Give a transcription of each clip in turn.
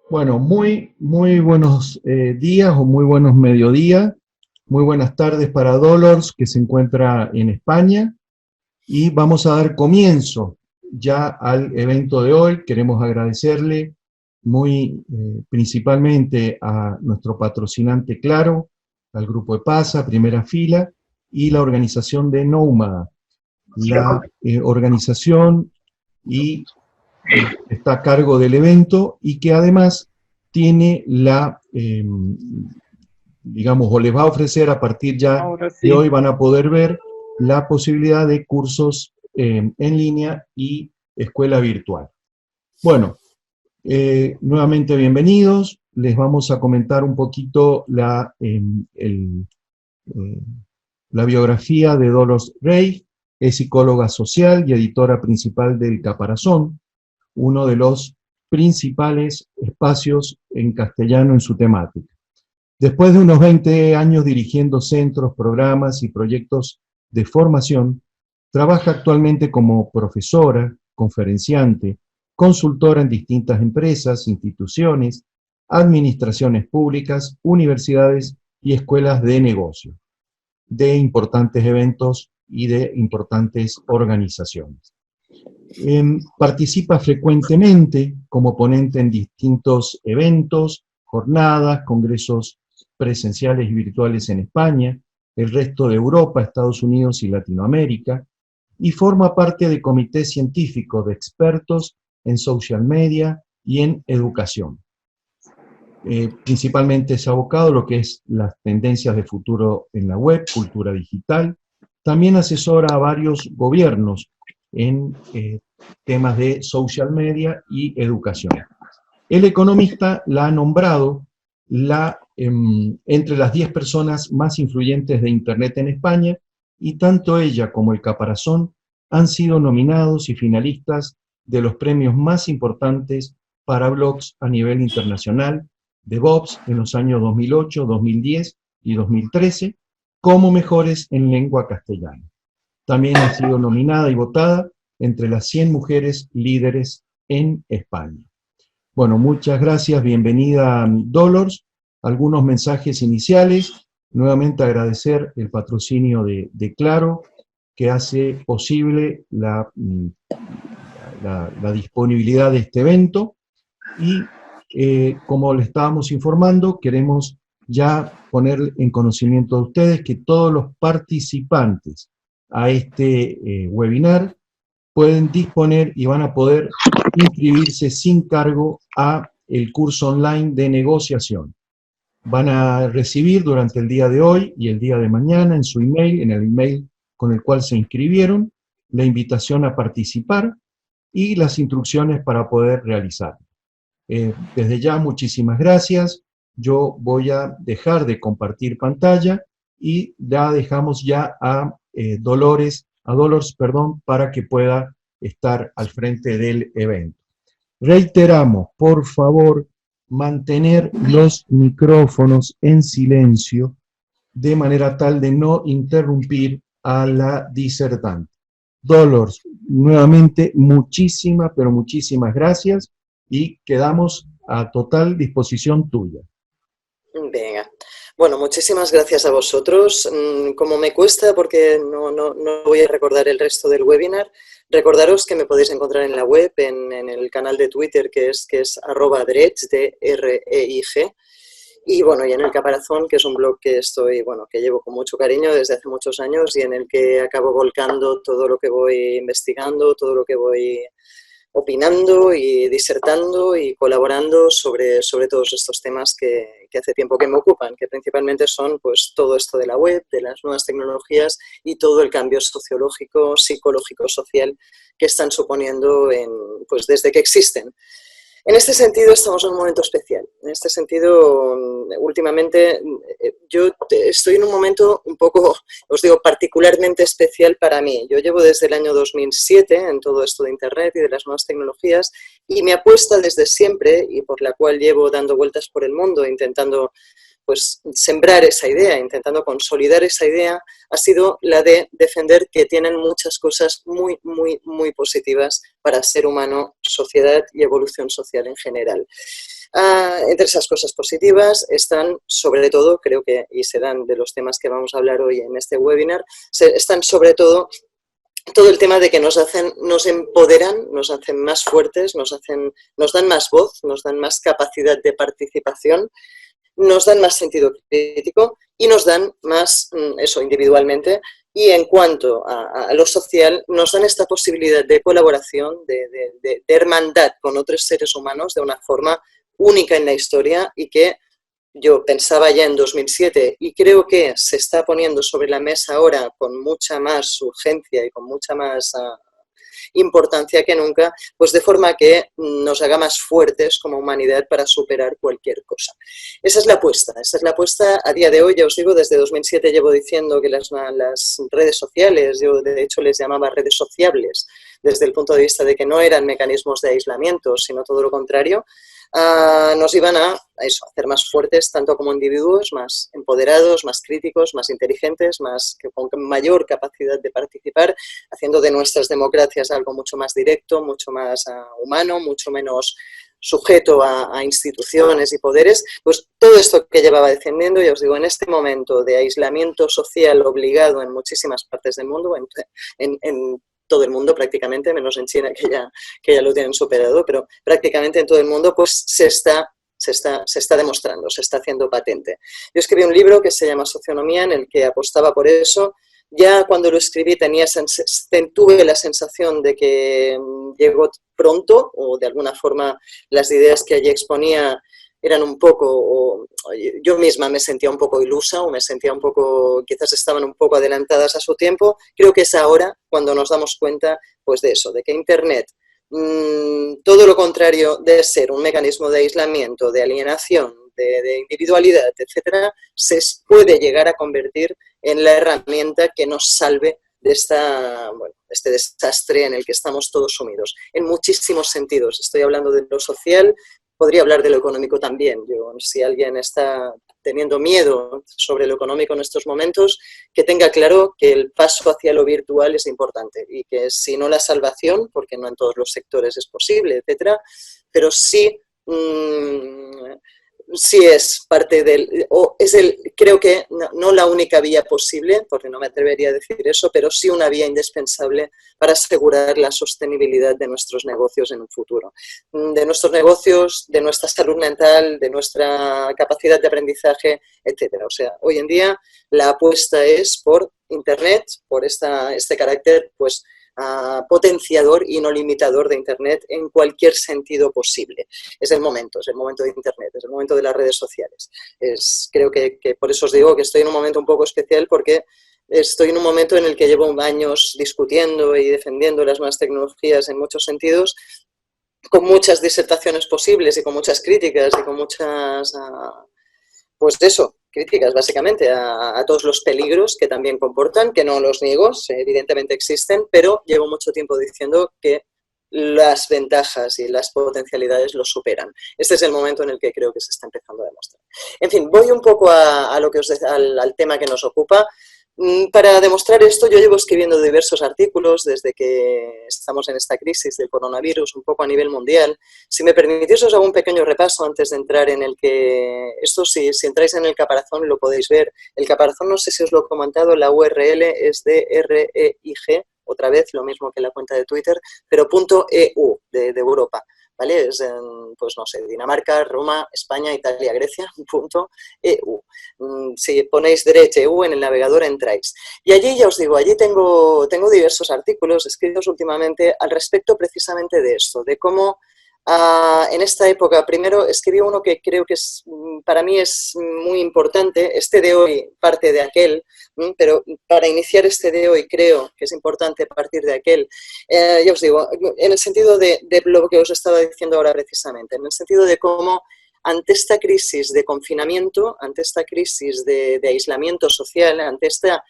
Bueno, muy buenos días o muy buenos mediodías, muy buenas tardes para Dolores, que se encuentra en España, y vamos a dar comienzo ya al evento de hoy. Queremos agradecerle principalmente a nuestro patrocinante Claro, al Grupo EPASA, Primera Fila, y la organización de Nómada, la organización y está a cargo del evento y que además tiene digamos, o les va a ofrecer a partir ya Ahora de sí. hoy, van a poder ver la posibilidad de cursos en línea y escuela virtual. Bueno, nuevamente bienvenidos. Les vamos a comentar un poquito eh, la biografía de Dolores Rey. Es psicóloga social y editora principal del Caparazón, uno de los principales espacios en castellano en su temática. Después de unos 20 años dirigiendo centros, programas y proyectos de formación, trabaja actualmente como profesora, conferenciante, consultora en distintas empresas, instituciones, administraciones públicas, universidades y escuelas de negocio, de importantes eventos y de importantes organizaciones. Participa frecuentemente como ponente en distintos eventos, jornadas, congresos presenciales y virtuales en España, el resto de Europa, Estados Unidos y Latinoamérica, y forma parte de comités científicos de expertos en social media y en educación. Principalmente es abocado a lo que es las tendencias de futuro en la web, cultura digital. También asesora a varios gobiernos en temas de social media y educación. El Economista la ha nombrado entre las 10 personas más influyentes de Internet en España, y tanto ella como el Caparazón han sido nominados y finalistas de los premios más importantes para blogs a nivel internacional de Bobs en los años 2008, 2010 y 2013 como mejores en lengua castellana. También ha sido nominada y votada entre las 100 mujeres líderes en España. Bueno, muchas gracias, bienvenida Dolores. Algunos mensajes iniciales. Nuevamente agradecer el patrocinio de Claro, que hace posible la disponibilidad de este evento. Y como le estábamos informando, queremos ya poner en conocimiento de ustedes que todos los participantes a este webinar pueden disponer y van a poder inscribirse sin cargo a el curso online de negociación. Van a recibir durante el día de hoy y el día de mañana en su email, en el email con el cual se inscribieron, la invitación a participar y las instrucciones para poder realizar. Desde ya, muchísimas gracias. Yo voy a dejar de compartir pantalla y ya dejamos ya a Dolores, perdón, para que pueda estar al frente del evento. Reiteramos, por favor, mantener los micrófonos en silencio de manera tal de no interrumpir a la disertante. Dolores, nuevamente muchísimas, pero muchísimas gracias y quedamos a total disposición tuya. Venga. Bueno, muchísimas gracias a vosotros. Como me cuesta, porque no voy a recordar el resto del webinar, recordaros que me podéis encontrar en la web, en el canal de Twitter, que es @dreig, D-R-E-I-G. Y bueno, y en el Caparazón, que es un blog que que llevo con mucho cariño desde hace muchos años y en el que acabo volcando todo lo que voy investigando, todo lo que voy opinando y disertando y colaborando sobre todos estos temas que hace tiempo que me ocupan, que principalmente son pues todo esto de la web, de las nuevas tecnologías y todo el cambio sociológico, psicológico, social que están suponiendo pues desde que existen. En este sentido estamos en un momento especial. En este sentido, últimamente, yo estoy en un momento un poco, os digo, particularmente especial para mí. Yo llevo desde el año 2007 en todo esto de Internet y de las nuevas tecnologías, y mi apuesta desde siempre, y por la cual llevo dando vueltas por el mundo, intentando pues sembrar esa idea, intentando consolidar esa idea, ha sido la de defender que tienen muchas cosas muy, muy, muy positivas para el ser humano, sociedad y evolución social en general. Entre esas cosas positivas están, sobre todo, creo que, y serán de los temas que vamos a hablar hoy en este webinar, están sobre todo el tema de que nos empoderan, nos hacen más fuertes, nos dan más voz, nos dan más capacidad de participación, nos dan más sentido crítico y nos dan más, eso individualmente, y en cuanto a lo social, nos dan esta posibilidad de colaboración, de hermandad con otros seres humanos de una forma única en la historia y que yo pensaba ya en 2007 y creo que se está poniendo sobre la mesa ahora con mucha más urgencia y con mucha más importancia que nunca, pues de forma que nos haga más fuertes como humanidad para superar cualquier cosa. Esa es la apuesta a día de hoy. Ya os digo, desde 2007 llevo diciendo que las redes sociales, yo de hecho les llamaba redes sociables, desde el punto de vista de que no eran mecanismos de aislamiento, sino todo lo contrario, nos iban a hacer más fuertes, tanto como individuos, más empoderados, más críticos, más inteligentes, con mayor capacidad de participar, haciendo de nuestras democracias algo mucho más directo, mucho más humano, mucho menos sujeto a instituciones y poderes. Pues todo esto que llevaba defendiendo, ya os digo, en este momento de aislamiento social obligado en muchísimas partes del mundo, en todo el mundo prácticamente, menos en China que ya lo tienen superado, pero prácticamente en todo el mundo pues se está demostrando, se está haciendo patente. Yo escribí un libro que se llama Socionomía, en el que apostaba por eso. Ya cuando lo escribí tuve la sensación de que llegó pronto, o de alguna forma las ideas que allí exponía eran un poco, yo misma me sentía un poco ilusa o me sentía un poco, quizás estaban un poco adelantadas a su tiempo. Creo que es ahora cuando nos damos cuenta pues de eso, de que Internet, todo lo contrario de ser un mecanismo de aislamiento, de alienación, de individualidad, etcétera, se puede llegar a convertir en la herramienta que nos salve de este desastre en el que estamos todos sumidos. En muchísimos sentidos. Estoy hablando de lo social, podría hablar de lo económico también. Si alguien está teniendo miedo sobre lo económico en estos momentos, que tenga claro que el paso hacia lo virtual es importante y que si no la salvación, porque no en todos los sectores es posible, etcétera, pero sí, sí es parte creo que no la única vía posible, porque no me atrevería a decir eso, pero sí una vía indispensable para asegurar la sostenibilidad de nuestros negocios en un futuro. De nuestros negocios, de nuestra salud mental, de nuestra capacidad de aprendizaje, etcétera. O sea, hoy en día la apuesta es por Internet, por este carácter, pues, potenciador y no limitador de Internet en cualquier sentido posible. Es el momento de Internet, es el momento de las redes sociales. Creo que por eso os digo que estoy en un momento un poco especial, porque estoy en un momento en el que llevo años discutiendo y defendiendo las nuevas tecnologías en muchos sentidos, con muchas disertaciones posibles y con muchas críticas y con muchas, pues eso, críticas básicamente a todos los peligros que también comportan, que no los niego, evidentemente existen, pero llevo mucho tiempo diciendo que las ventajas y las potencialidades los superan. Este es el momento en el que creo que se está empezando a demostrar. En fin, voy un poco al tema que nos ocupa. Para demostrar esto, yo llevo escribiendo diversos artículos desde que estamos en esta crisis del coronavirus, un poco a nivel mundial. Si me permitís, os hago un pequeño repaso antes de entrar en el que... Esto, si entráis en el caparazón, lo podéis ver. El caparazón, no sé si os lo he comentado, la URL es de REIG, otra vez, lo mismo que la cuenta de Twitter, pero .eu, de Europa. ¿Vale? Es en, pues no sé, Dinamarca, Roma, España, Italia, Grecia, .eu. Si ponéis derecha EU en el navegador entráis. Y allí, ya os digo, allí tengo diversos artículos escritos últimamente al respecto precisamente de esto, de cómo en esta época, primero escribí uno que creo que para mí es muy importante, este de hoy parte de aquel, pero para iniciar este de hoy creo que es importante partir de aquel. Ya os digo, en el sentido de lo que os estaba diciendo ahora precisamente, en el sentido de cómo ante esta crisis de confinamiento, ante esta crisis de aislamiento social, ante esta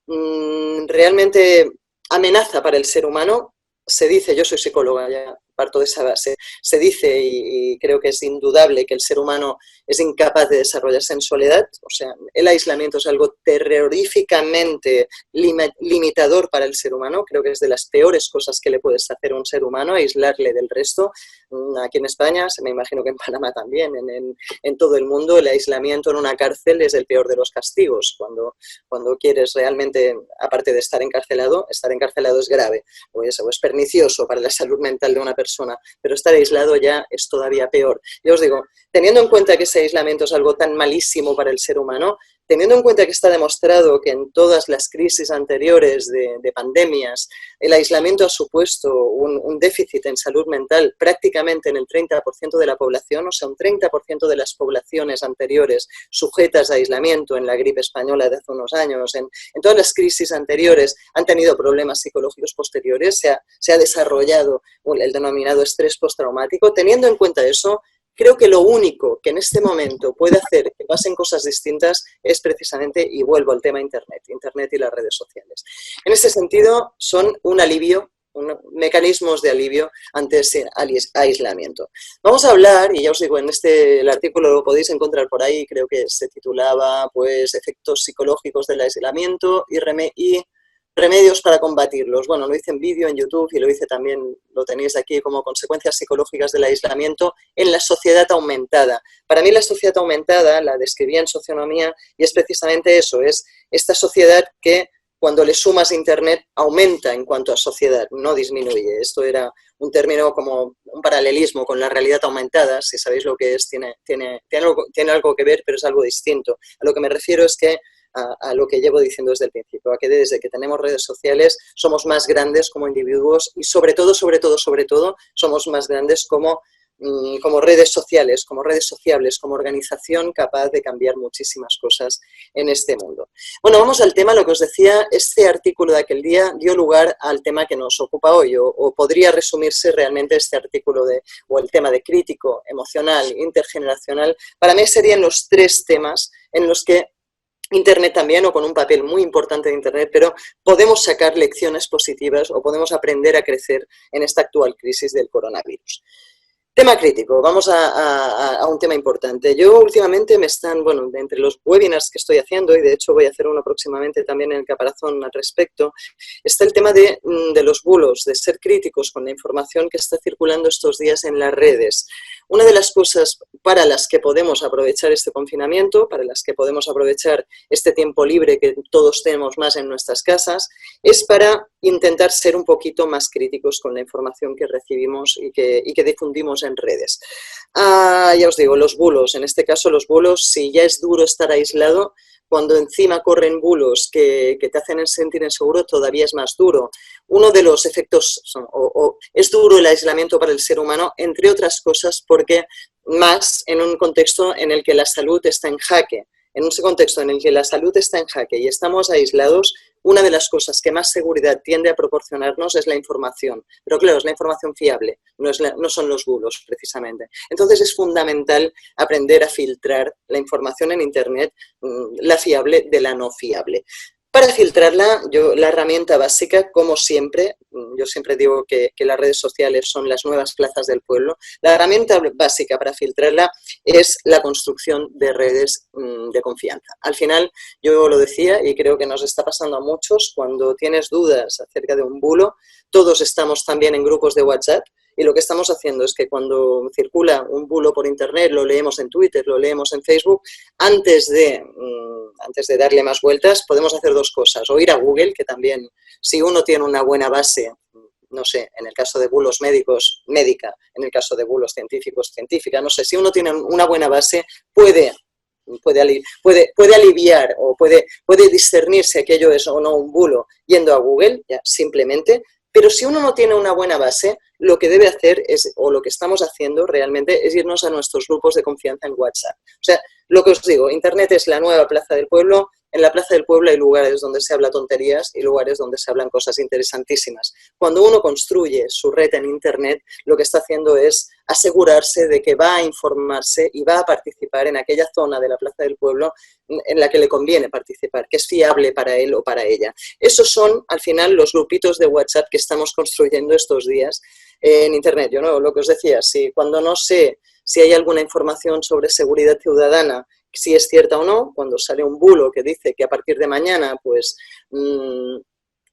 realmente amenaza para el ser humano, se dice, yo soy psicóloga, ya parto de esa base. Se dice, y creo que es indudable, que el ser humano es incapaz de desarrollarse en soledad. O sea, el aislamiento es algo terroríficamente limitador para el ser humano. Creo que es de las peores cosas que le puedes hacer a un ser humano, aislarle del resto. Aquí en España, me imagino que en Panamá también, en todo el mundo, el aislamiento en una cárcel es el peor de los castigos. Cuando quieres realmente, aparte de estar encarcelado es grave, o es pernicioso para la salud mental de una persona, pero estar aislado ya es todavía peor. Yo os digo, teniendo en cuenta que ese aislamiento es algo tan malísimo para el ser humano, teniendo en cuenta que está demostrado que en todas las crisis anteriores de pandemias, el aislamiento ha supuesto un déficit en salud mental prácticamente en el 30% de la población, o sea, un 30% de las poblaciones anteriores sujetas a aislamiento, en la gripe española de hace unos años, en todas las crisis anteriores han tenido problemas psicológicos posteriores, se ha desarrollado el denominado estrés postraumático. Teniendo en cuenta eso, creo que lo único que en este momento puede hacer que pasen cosas distintas es precisamente, y vuelvo al tema Internet y las redes sociales. En ese sentido, son un alivio, mecanismos de alivio ante ese aislamiento. Vamos a hablar, y ya os digo, el artículo lo podéis encontrar por ahí, creo que se titulaba, pues, efectos psicológicos del aislamiento y remedios para combatirlos. Bueno, lo hice en vídeo en YouTube y lo hice también, lo tenéis aquí, como consecuencias psicológicas del aislamiento en la sociedad aumentada. Para mí la sociedad aumentada la describía en socionomía y es precisamente eso, es esta sociedad que cuando le sumas Internet aumenta en cuanto a sociedad, no disminuye. Esto era un término como un paralelismo con la realidad aumentada, si sabéis lo que es, tiene algo que ver, pero es algo distinto. A lo que me refiero es que a lo que llevo diciendo desde el principio, a que desde que tenemos redes sociales somos más grandes como individuos y sobre todo, somos más grandes como redes sociales, como redes sociables, como organización capaz de cambiar muchísimas cosas en este mundo. Bueno, vamos al tema, lo que os decía, este artículo de aquel día dio lugar al tema que nos ocupa hoy, o podría resumirse realmente este artículo o el tema de crítico, emocional, intergeneracional. Para mí serían los tres temas en los que Internet también, o con un papel muy importante de Internet, pero podemos sacar lecciones positivas o podemos aprender a crecer en esta actual crisis del coronavirus. Tema crítico, vamos a un tema importante. Yo últimamente entre los webinars que estoy haciendo, y de hecho voy a hacer uno próximamente también en el Caparazón al respecto, está el tema de los bulos, de ser críticos con la información que está circulando estos días en las redes. Una de las cosas para las que podemos aprovechar este confinamiento, para las que podemos aprovechar este tiempo libre que todos tenemos más en nuestras casas, es para intentar ser un poquito más críticos con la información que recibimos y que difundimos en redes. Ya os digo, los bulos, en este caso los bulos, si ya es duro estar aislado, cuando encima corren bulos que te hacen sentir inseguro, todavía es más duro. Uno de los efectos, es duro el aislamiento para el ser humano, entre otras cosas, porque más en un contexto en el que la salud está en jaque. En un contexto en el que la salud está en jaque y estamos aislados, una de las cosas que más seguridad tiende a proporcionarnos es la información. Pero claro, es la información fiable, no son los bulos, precisamente. Entonces es fundamental aprender a filtrar la información en Internet, la fiable de la no fiable. Para filtrarla, la herramienta básica, como siempre, yo siempre digo que las redes sociales son las nuevas plazas del pueblo, la herramienta básica para filtrarla es la construcción de redes de confianza. Al final, yo lo decía y creo que nos está pasando a muchos, cuando tienes dudas acerca de un bulo, todos estamos también en grupos de WhatsApp, y lo que estamos haciendo es que cuando circula un bulo por Internet, lo leemos en Twitter, lo leemos en Facebook, antes de darle más vueltas, podemos hacer dos cosas. O ir a Google, que también, si uno tiene una buena base, no sé, en el caso de bulos médicos, médica, en el caso de bulos científicos, científica, no sé, si uno tiene una buena base, puede aliviar o puede discernir si aquello es o no un bulo yendo a Google, ya simplemente. Pero si uno no tiene una buena base, lo que debe hacer o lo que estamos haciendo realmente es irnos a nuestros grupos de confianza en WhatsApp. O sea, lo que os digo, Internet es la nueva plaza del pueblo, en la Plaza del Pueblo hay lugares donde se habla tonterías y lugares donde se hablan cosas interesantísimas. Cuando uno construye su red en Internet, lo que está haciendo es asegurarse de que va a informarse y va a participar en aquella zona de la Plaza del Pueblo en la que le conviene participar, que es fiable para él o para ella. Esos son, al final, los grupitos de WhatsApp que estamos construyendo estos días en Internet. Yo no, lo que os decía, si cuando no sé si hay alguna información sobre seguridad ciudadana, si es cierta o no, cuando sale un bulo que dice que a partir de mañana, pues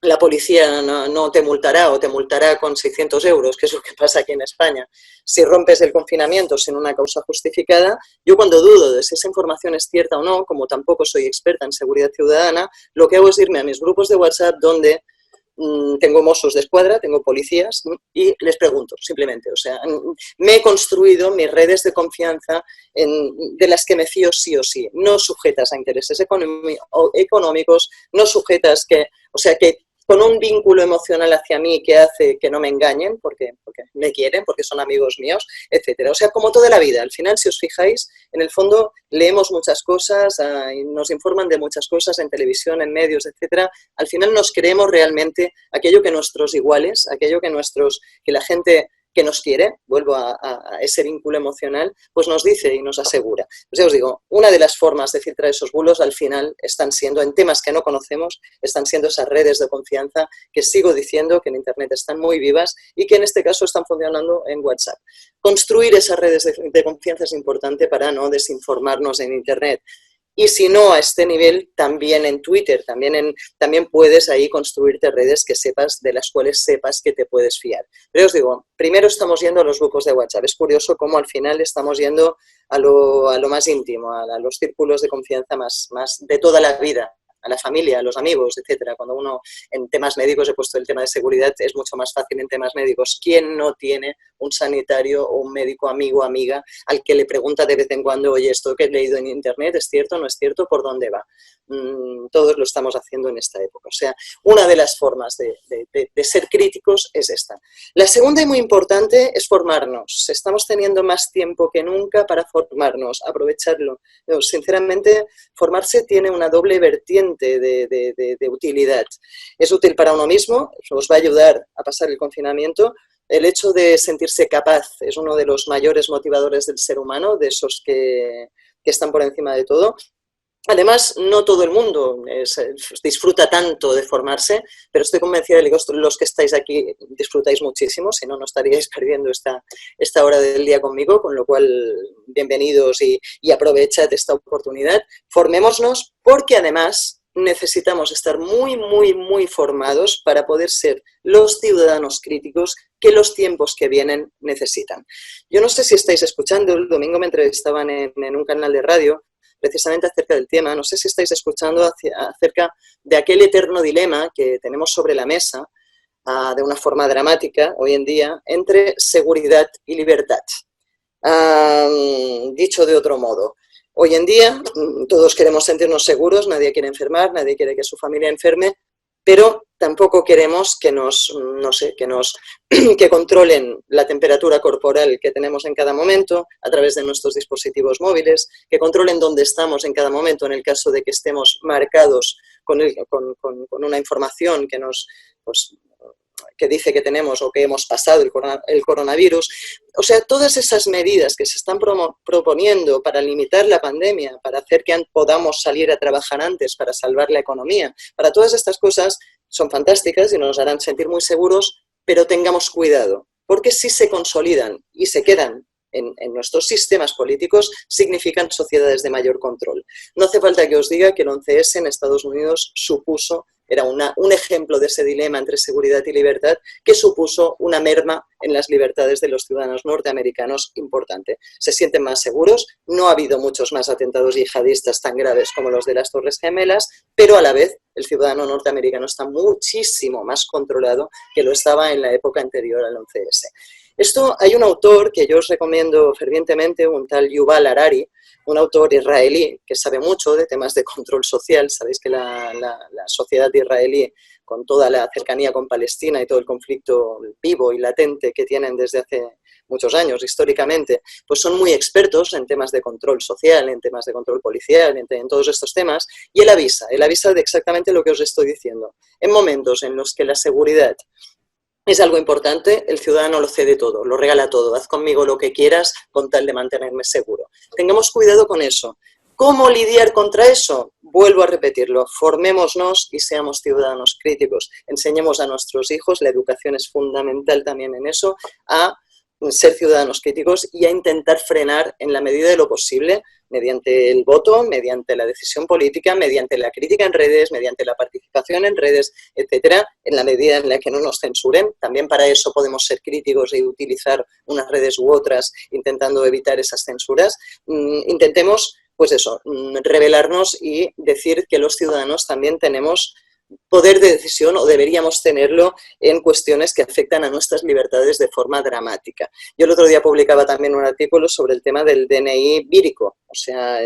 la policía no te multará o te multará con 600 euros, que es lo que pasa aquí en España, si rompes el confinamiento sin una causa justificada, yo cuando dudo de si esa información es cierta o no, como tampoco soy experta en seguridad ciudadana, lo que hago es irme a mis grupos de WhatsApp donde tengo mozos de escuadra, tengo policías y les pregunto simplemente, o sea, me he construido mis redes de confianza de las que me fío sí o sí, no sujetas a intereses económicos, no sujetas que con un vínculo emocional hacia mí que hace que no me engañen porque me quieren, porque son amigos míos, etcétera. O sea, como toda la vida, al final, si os fijáis, en el fondo leemos muchas cosas, nos informan de muchas cosas en televisión, en medios, etcétera. Al final nos creemos realmente aquello que nuestros iguales, aquello que la gente que nos quiere, vuelvo a ese vínculo emocional, pues nos dice y nos asegura. Pues ya os digo, una de las formas de filtrar esos bulos al final están siendo, en temas que no conocemos, están siendo esas redes de confianza que sigo diciendo que en Internet están muy vivas y que en este caso están funcionando en WhatsApp. Construir esas redes de confianza es importante para no desinformarnos en Internet. Y si no a este nivel, también en Twitter, también puedes ahí construirte redes de las cuales sepas que te puedes fiar. Pero os digo, primero estamos yendo a los grupos de WhatsApp. Es curioso cómo al final estamos yendo a lo más íntimo, a los círculos de confianza más de toda la vida, a la familia, a los amigos, etcétera. Cuando uno, en temas médicos, he puesto el tema de seguridad, es mucho más fácil en temas médicos. ¿Quién no tiene un sanitario o un médico amigo o amiga al que le pregunta de vez en cuando, oye, esto que he leído en Internet, ¿es cierto o no es cierto? ¿Por dónde va? Todos lo estamos haciendo en esta época. O sea, una de las formas de ser críticos es esta. La segunda y muy importante es formarnos. Estamos teniendo más tiempo que nunca para formarnos, aprovecharlo. Sinceramente, formarse tiene una doble vertiente de utilidad. Es útil para uno mismo, os va a ayudar a pasar el confinamiento. El hecho de sentirse capaz es uno de los mayores motivadores del ser humano, de esos que están por encima de todo. Además, no todo el mundo disfruta tanto de formarse, pero estoy convencida de que los que estáis aquí disfrutáis muchísimo, si no, no estaríais perdiendo esta hora del día conmigo, con lo cual, bienvenidos y aprovechad esta oportunidad. Formémonos porque además necesitamos estar muy, muy, muy formados para poder ser los ciudadanos críticos que los tiempos que vienen necesitan. Yo no sé si estáis escuchando, el domingo me entrevistaban en un canal de radio precisamente acerca del tema, no sé si estáis escuchando acerca de aquel eterno dilema que tenemos sobre la mesa de una forma dramática hoy en día entre seguridad y libertad. Dicho de otro modo, hoy en día todos queremos sentirnos seguros, nadie quiere enfermar, nadie quiere que su familia enferme, pero tampoco queremos que que controlen la temperatura corporal que tenemos en cada momento a través de nuestros dispositivos móviles, que controlen dónde estamos en cada momento en el caso de que estemos marcados con una información que dice que tenemos o que hemos pasado el coronavirus. O sea, todas esas medidas que se están proponiendo para limitar la pandemia, para hacer que podamos salir a trabajar antes, para salvar la economía, para todas estas cosas son fantásticas y nos harán sentir muy seguros, pero tengamos cuidado, porque si se consolidan y se quedan en nuestros sistemas políticos, significan sociedades de mayor control. No hace falta que os diga que el 11S en Estados Unidos era un ejemplo de ese dilema entre seguridad y libertad, que supuso una merma en las libertades de los ciudadanos norteamericanos importante. Se sienten más seguros, no ha habido muchos más atentados yihadistas tan graves como los de las Torres Gemelas, pero a la vez el ciudadano norteamericano está muchísimo más controlado que lo estaba en la época anterior al 11S. Hay un autor que yo os recomiendo fervientemente, un tal Yuval Harari, un autor israelí que sabe mucho de temas de control social. Sabéis que la sociedad israelí, con toda la cercanía con Palestina y todo el conflicto vivo y latente que tienen desde hace muchos años históricamente, pues son muy expertos en temas de control social, en temas de control policial, en todos estos temas, y él avisa de exactamente lo que os estoy diciendo. En momentos en los que la seguridad es algo importante, el ciudadano lo cede todo, lo regala todo, haz conmigo lo que quieras con tal de mantenerme seguro. Tengamos cuidado con eso. ¿Cómo lidiar contra eso? Vuelvo a repetirlo, formémonos y seamos ciudadanos críticos. Enseñemos a nuestros hijos, la educación es fundamental también en eso, a ser ciudadanos críticos y a intentar frenar en la medida de lo posible, mediante el voto, mediante la decisión política, mediante la crítica en redes, mediante la participación en redes, etcétera, en la medida en la que no nos censuren. También para eso podemos ser críticos y utilizar unas redes u otras intentando evitar esas censuras. Intentemos, pues eso, revelarnos y decir que los ciudadanos también tenemos poder de decisión o deberíamos tenerlo en cuestiones que afectan a nuestras libertades de forma dramática. Yo el otro día publicaba también un artículo sobre el tema del DNI vírico. O sea,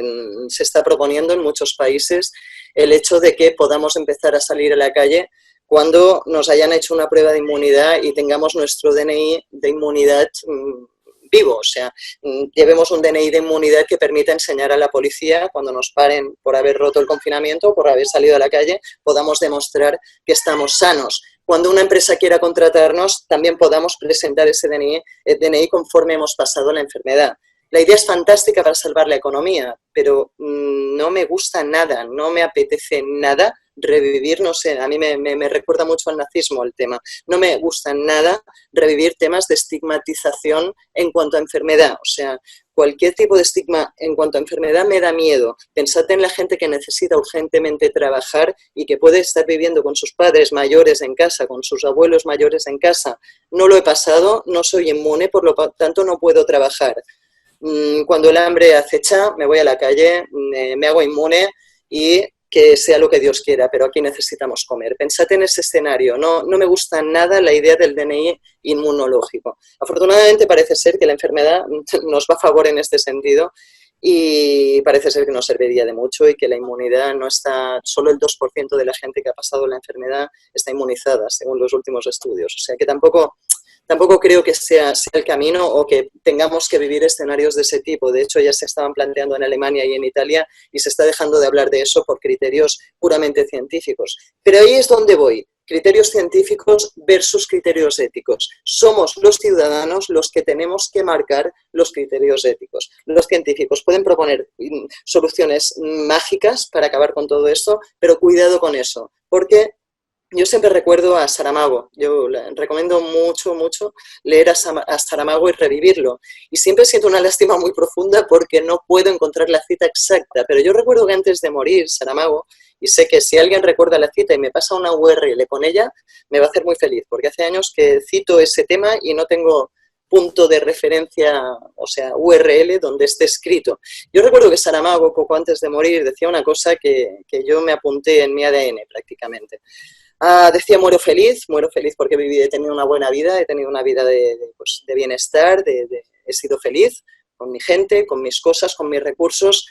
se está proponiendo en muchos países el hecho de que podamos empezar a salir a la calle cuando nos hayan hecho una prueba de inmunidad y tengamos nuestro DNI de inmunidad vivo, o sea, llevemos un DNI de inmunidad que permita enseñar a la policía cuando nos paren por haber roto el confinamiento, por haber salido a la calle, podamos demostrar que estamos sanos. Cuando una empresa quiera contratarnos, también podamos presentar ese DNI conforme hemos pasado la enfermedad. La idea es fantástica para salvar la economía, pero no me gusta nada, no me apetece nada revivir, no sé, a mí me recuerda mucho al nazismo el tema. No me gusta nada revivir temas de estigmatización en cuanto a enfermedad. O sea, cualquier tipo de estigma en cuanto a enfermedad me da miedo. Pensad en la gente que necesita urgentemente trabajar y que puede estar viviendo con sus padres mayores en casa, con sus abuelos mayores en casa. No lo he pasado, no soy inmune, por lo tanto no puedo trabajar. Cuando el hambre acecha, me voy a la calle, me hago inmune y que sea lo que Dios quiera, pero aquí necesitamos comer. Pensad en ese escenario, no me gusta nada la idea del DNI inmunológico. Afortunadamente parece ser que la enfermedad nos va a favor en este sentido y parece ser que nos serviría de mucho y que la inmunidad no está, solo el 2% de la gente que ha pasado la enfermedad está inmunizada, según los últimos estudios. O sea que tampoco creo que sea el camino o que tengamos que vivir escenarios de ese tipo. De hecho, ya se estaban planteando en Alemania y en Italia y se está dejando de hablar de eso por criterios puramente científicos. Pero ahí es donde voy. Criterios científicos versus criterios éticos. Somos los ciudadanos los que tenemos que marcar los criterios éticos. Los científicos pueden proponer soluciones mágicas para acabar con todo esto, pero cuidado con eso, porque yo siempre recuerdo a Saramago. Yo recomiendo mucho leer a Saramago y revivirlo. Y siempre siento una lástima muy profunda porque no puedo encontrar la cita exacta. Pero yo recuerdo que antes de morir, Saramago, y sé que si alguien recuerda la cita y me pasa una URL con ella, me va a hacer muy feliz. Porque hace años que cito ese tema y no tengo punto de referencia, o sea, URL donde esté escrito. Yo recuerdo que Saramago, poco antes de morir, decía una cosa que yo me apunté en mi ADN prácticamente. Decía muero feliz porque he tenido una buena vida, he tenido una vida de bienestar, he sido feliz con mi gente, con mis cosas, con mis recursos,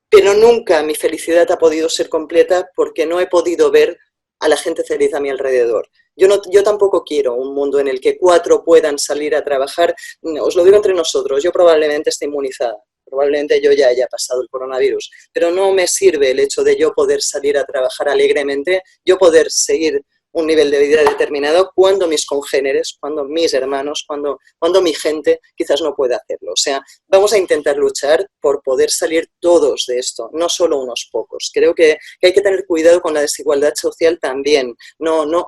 pero nunca mi felicidad ha podido ser completa porque no he podido ver a la gente feliz a mi alrededor. Yo tampoco quiero un mundo en el que 4 puedan salir a trabajar, os lo digo entre nosotros, yo probablemente esté inmunizada. Probablemente yo ya haya pasado el coronavirus, pero no me sirve el hecho de yo poder salir a trabajar alegremente, yo poder seguir un nivel de vida determinado cuando mis congéneres, cuando mis hermanos, cuando mi gente quizás no pueda hacerlo. O sea, vamos a intentar luchar por poder salir todos de esto, no solo unos pocos. Creo que hay que tener cuidado con la desigualdad social también. No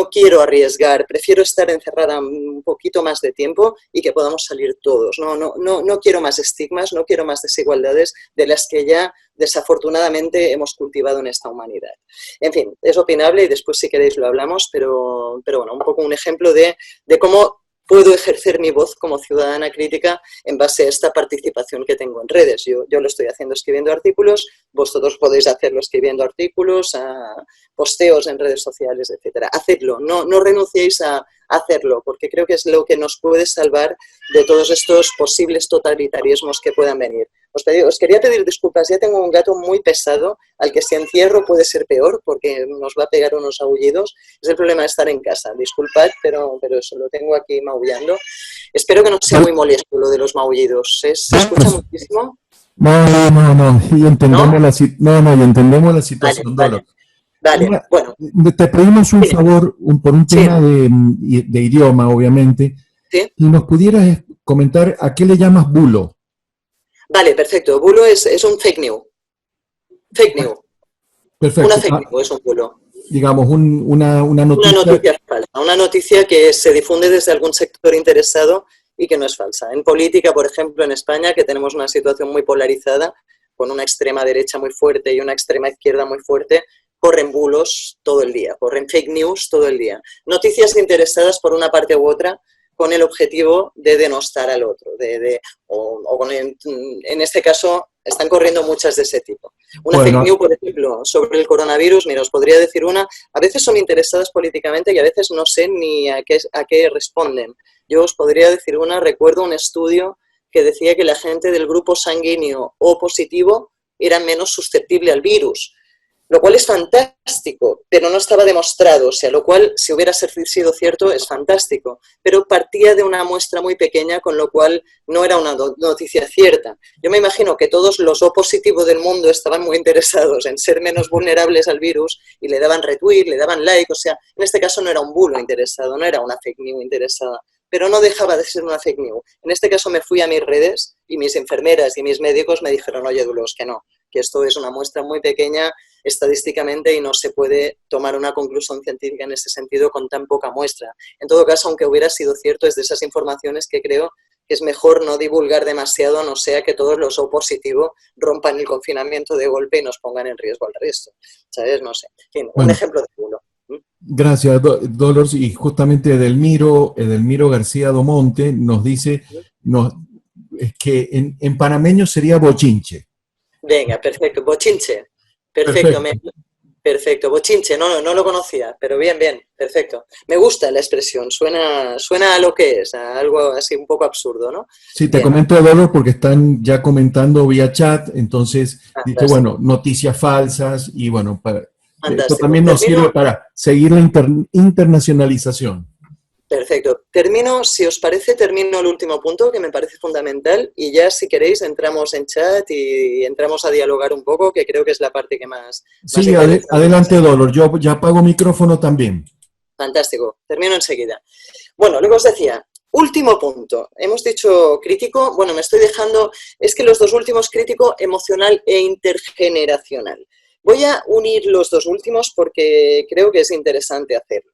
quiero arriesgar, prefiero estar encerrada un poquito más de tiempo y que podamos salir todos. No quiero más estigmas, no quiero más desigualdades de las que ya desafortunadamente hemos cultivado en esta humanidad. En fin, es opinable y después si queréis lo hablamos, pero bueno, un poco un ejemplo de cómo puedo ejercer mi voz como ciudadana crítica en base a esta participación que tengo en redes. Yo lo estoy haciendo escribiendo artículos, vosotros podéis hacerlo escribiendo artículos, posteos en redes sociales, etcétera. Hacedlo, no renunciéis a hacerlo, porque creo que es lo que nos puede salvar de todos estos posibles totalitarismos que puedan venir. Os quería pedir disculpas, ya tengo un gato muy pesado, al que si encierro puede ser peor, porque nos va a pegar unos aullidos. Es el problema de estar en casa. Disculpad, pero eso, lo tengo aquí maullando. Espero que no sea muy molesto lo de los maullidos. ¿Se escucha muchísimo? No, y entendemos ¿No? y entendemos la Vale, situación, vale, Dolor. vale. Mira, Bueno, te pedimos un sí, favor por un sí, tema de idioma, obviamente, sí. y nos pudieras comentar a qué le llamas bulo. Vale, perfecto. Bulo es un fake news. Fake news. Una Perfecto. fake news es un bulo. Digamos, una Una noticia. noticia falsa, una noticia que se difunde desde algún sector interesado y que no es falsa. En política, por ejemplo, en España, que tenemos una situación muy polarizada, con una extrema derecha muy fuerte y una extrema izquierda muy fuerte, corren bulos todo el día, corren fake news todo el día. Noticias interesadas por una parte u otra con el objetivo de denostar al otro, en este caso están corriendo muchas de ese tipo. Una fake Bueno, news, por ejemplo, sobre el coronavirus, mira, os podría decir una, a veces son interesadas políticamente y a veces no sé ni a qué responden. Yo os podría decir una, recuerdo un estudio que decía que la gente del grupo sanguíneo O positivo era menos susceptible al virus, lo cual es fantástico, pero no estaba demostrado, o sea, lo cual, si hubiera sido cierto, es fantástico, pero partía de una muestra muy pequeña, con lo cual no era una noticia cierta. Yo me imagino que todos los O positivos del mundo estaban muy interesados en ser menos vulnerables al virus y le daban retweet, le daban like, o sea, en este caso no era un bulo interesado, no era una fake news interesada, pero no dejaba de ser una fake news. En este caso me fui a mis redes y mis enfermeras y mis médicos me dijeron, oye, Dulos, que esto es una muestra muy pequeña estadísticamente y no se puede tomar una conclusión científica en ese sentido con tan poca muestra. En todo caso, aunque hubiera sido cierto, es de esas informaciones que creo que es mejor no divulgar demasiado, no sea que todos los O positivos rompan el confinamiento de golpe y nos pongan en riesgo al resto. ¿Sabes? No sé. En fin, un bueno, ejemplo de uno. gracias, Dolores. Y justamente Edelmiro García Domonte nos dice es que en panameño sería bochinche. Venga, perfecto. Bochinche. Perfecto, Perfecto. perfecto. Bochinche, no lo conocía, pero bien, perfecto. Me gusta la expresión, suena a lo que es, a algo así un poco absurdo, ¿no? Sí, te Bien, comento, Dolor, porque están ya comentando vía chat, entonces dice, bueno, fantástico, noticias falsas y bueno, esto fantástico. también nos sirve Termino, para seguir la internacionalización. perfecto. Termino, si os parece, termino el último punto que me parece fundamental y ya si queréis entramos en chat y entramos a dialogar un poco, que creo que es la parte que más Sí, interesante. adelante, Dolor, yo ya apago micrófono también. Fantástico, termino enseguida. Bueno, luego os decía, último punto. Hemos dicho crítico, bueno, me estoy dejando, es que los dos últimos, crítico, emocional e intergeneracional. Voy a unir los dos últimos porque creo que es interesante hacerlo.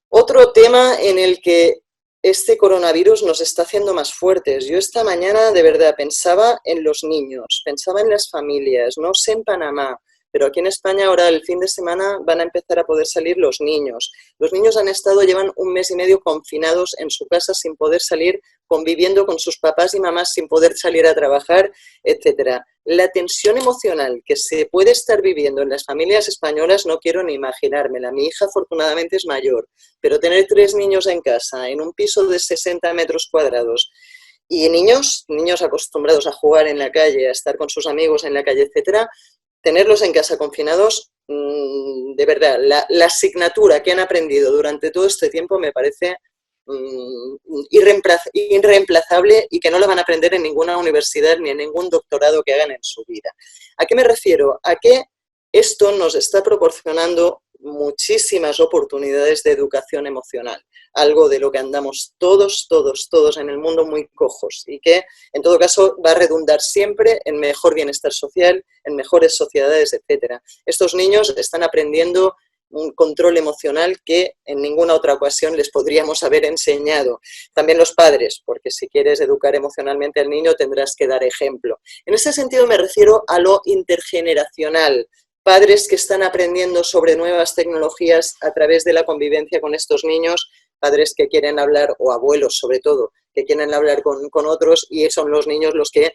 Otro tema en el que este coronavirus nos está haciendo más fuertes. Yo esta mañana de verdad pensaba en los niños, pensaba en las familias, no sé en Panamá, pero aquí en España ahora el fin de semana van a empezar a poder salir los niños. Los niños llevan 1 mes y medio confinados en su casa sin poder salir, conviviendo con sus papás y mamás sin poder salir a trabajar, etcétera. La tensión emocional que se puede estar viviendo en las familias españolas no quiero ni imaginármela. Mi hija afortunadamente es mayor, pero tener 3 niños en casa, en un piso de 60 metros cuadrados, y niños acostumbrados a jugar en la calle, a estar con sus amigos en la calle, etcétera, tenerlos en casa confinados, de verdad, la asignatura que han aprendido durante todo este tiempo me parece irreemplazable y que no la van a aprender en ninguna universidad ni en ningún doctorado que hagan en su vida. ¿A qué me refiero? A que esto nos está proporcionando muchísimas oportunidades de educación emocional, algo de lo que andamos todos en el mundo muy cojos y que en todo caso va a redundar siempre en mejor bienestar social, en mejores sociedades, etcétera. Estos niños están aprendiendo un control emocional que en ninguna otra ocasión les podríamos haber enseñado. También los padres, porque si quieres educar emocionalmente al niño tendrás que dar ejemplo. En ese sentido me refiero a lo intergeneracional. Padres que están aprendiendo sobre nuevas tecnologías a través de la convivencia con estos niños, padres que quieren hablar, o abuelos sobre todo, que quieren hablar con otros y son los niños los que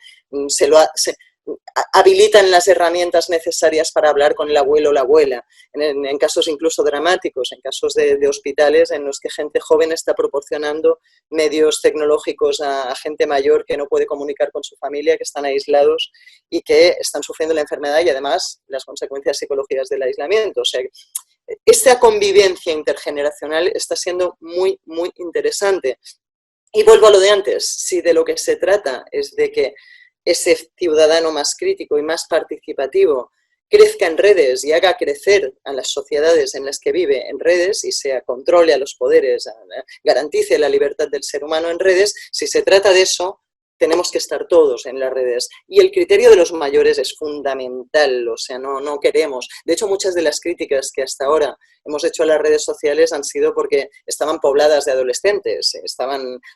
habilitan las herramientas necesarias para hablar con el abuelo o la abuela, en casos incluso dramáticos, en casos de hospitales en los que gente joven está proporcionando medios tecnológicos a gente mayor que no puede comunicar con su familia, que están aislados y que están sufriendo la enfermedad y además las consecuencias psicológicas del aislamiento. O sea, esta convivencia intergeneracional está siendo muy, muy interesante. Y vuelvo a lo de antes, si de lo que se trata es de que ese ciudadano más crítico y más participativo crezca en redes y haga crecer a las sociedades en las que vive en redes y se controle a los poderes, garantice la libertad del ser humano en redes, si se trata de eso, tenemos que estar todos en las redes. Y el criterio de los mayores es fundamental, o sea, no queremos. De hecho, muchas de las críticas que hasta ahora hemos hecho a las redes sociales han sido porque estaban pobladas de adolescentes,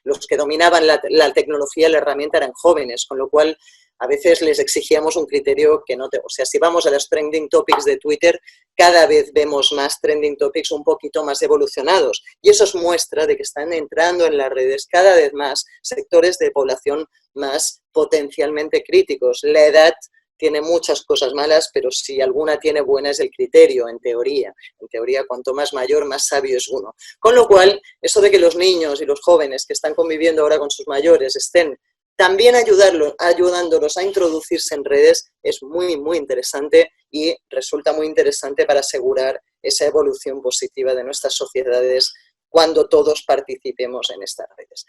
los que dominaban la tecnología, la herramienta eran jóvenes, con lo cual a veces les exigíamos un criterio que no... O sea, si vamos a los trending topics de Twitter, cada vez vemos más trending topics un poquito más evolucionados. Y eso es muestra de que están entrando en las redes cada vez más sectores de población más potencialmente críticos. La edad tiene muchas cosas malas, pero si alguna tiene buena es el criterio, en teoría. En teoría, cuanto más mayor, más sabio es uno. Con lo cual, eso de que los niños y los jóvenes que están conviviendo ahora con sus mayores estén también ayudándolos a introducirse en redes es muy, muy interesante y resulta muy interesante para asegurar esa evolución positiva de nuestras sociedades cuando todos participemos en estas redes.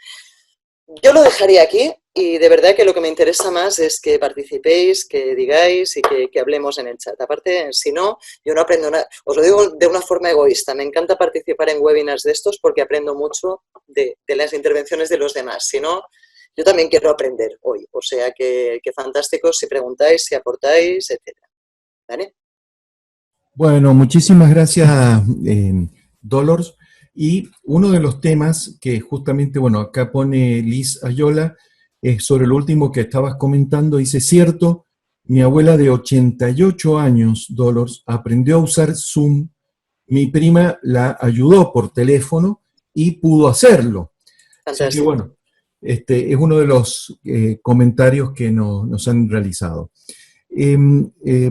Yo lo dejaría aquí y de verdad que lo que me interesa más es que participéis, que digáis y que hablemos en el chat. Aparte, si no, yo no aprendo nada. Os lo digo de una forma egoísta. Me encanta participar en webinars de estos porque aprendo mucho de las intervenciones de los demás. Si no, yo también quiero aprender hoy. O sea que fantástico si preguntáis, si aportáis, etc. ¿Vale? Bueno, muchísimas gracias, Dolores. Y uno de los temas que justamente, bueno, acá pone Liz Ayola, es sobre lo último que estabas comentando. Dice, cierto, mi abuela de 88 años, Dolores, aprendió a usar Zoom. Mi prima la ayudó por teléfono y pudo hacerlo. Fantástico. Así que, bueno, es uno de los comentarios que nos han realizado.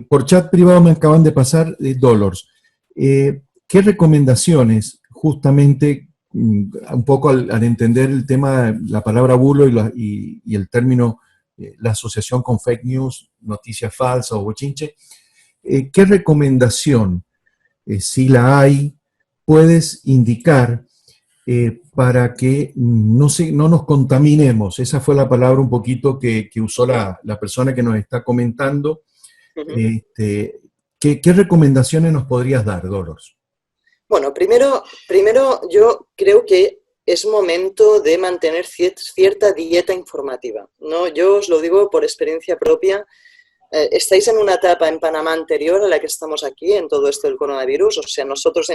Por chat privado me acaban de pasar Dolores. ¿Qué recomendaciones, justamente, un poco al entender el tema, la palabra bulo y el término, la asociación con fake news, noticias falsas o bochinche, qué recomendación, si la hay, puedes indicar para que no nos contaminemos? Esa fue la palabra un poquito que usó la persona que nos está comentando. Uh-huh. ¿Qué recomendaciones nos podrías dar, Dolores? Bueno, primero yo creo que es momento de mantener cierta dieta informativa, ¿no? Yo os lo digo por experiencia propia. Estáis en una etapa en Panamá anterior a la que estamos aquí, en todo esto del coronavirus. O sea, nosotros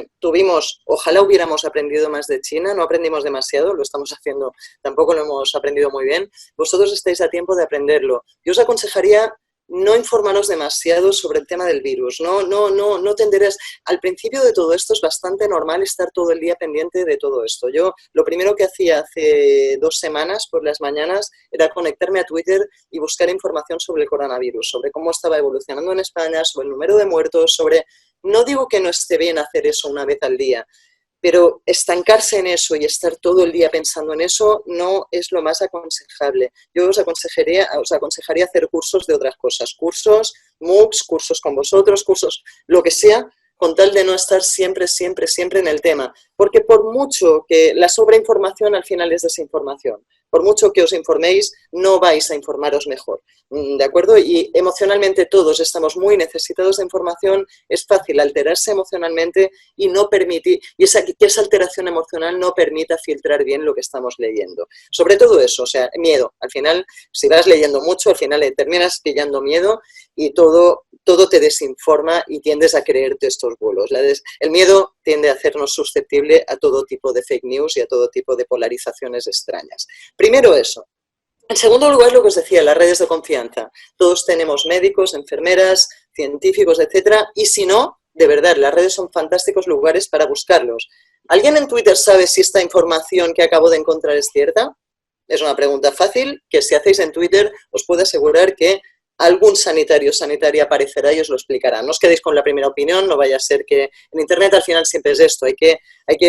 ojalá hubiéramos aprendido más de China, no aprendimos demasiado, lo estamos haciendo, tampoco lo hemos aprendido muy bien. Vosotros estáis a tiempo de aprenderlo. Yo os aconsejaría no informaros demasiado sobre el tema del virus. No tenderás. Al principio de todo esto es bastante normal estar todo el día pendiente de todo esto. Yo lo primero que hacía hace 2 semanas por las mañanas era conectarme a Twitter y buscar información sobre el coronavirus, sobre cómo estaba evolucionando en España, sobre el número de muertos, No digo que no esté bien hacer eso una vez al día, pero estancarse en eso y estar todo el día pensando en eso no es lo más aconsejable. Yo os aconsejaría hacer cursos de otras cosas, cursos, MOOCs, cursos con vosotros, cursos, lo que sea, con tal de no estar siempre en el tema. Porque por mucho que la sobreinformación al final es desinformación, por mucho que os informéis, no vais a informaros mejor, ¿de acuerdo? Y emocionalmente todos estamos muy necesitados de información, es fácil alterarse emocionalmente y que esa alteración emocional no permita filtrar bien lo que estamos leyendo. Sobre todo eso, o sea, miedo. Al final, si vas leyendo mucho, al final terminas pillando miedo y todo te desinforma y tiendes a creerte estos bulos. El miedo tiende a hacernos susceptible a todo tipo de fake news y a todo tipo de polarizaciones extrañas. Primero eso. En segundo lugar, lo que os decía, las redes de confianza. Todos tenemos médicos, enfermeras, científicos, etcétera, y si no, de verdad, las redes son fantásticos lugares para buscarlos. ¿Alguien en Twitter sabe si esta información que acabo de encontrar es cierta? Es una pregunta fácil que si hacéis en Twitter os puedo asegurar que algún sanitario o sanitaria aparecerá y os lo explicará. No os quedéis con la primera opinión, no vaya a ser que en Internet al final siempre es esto, hay que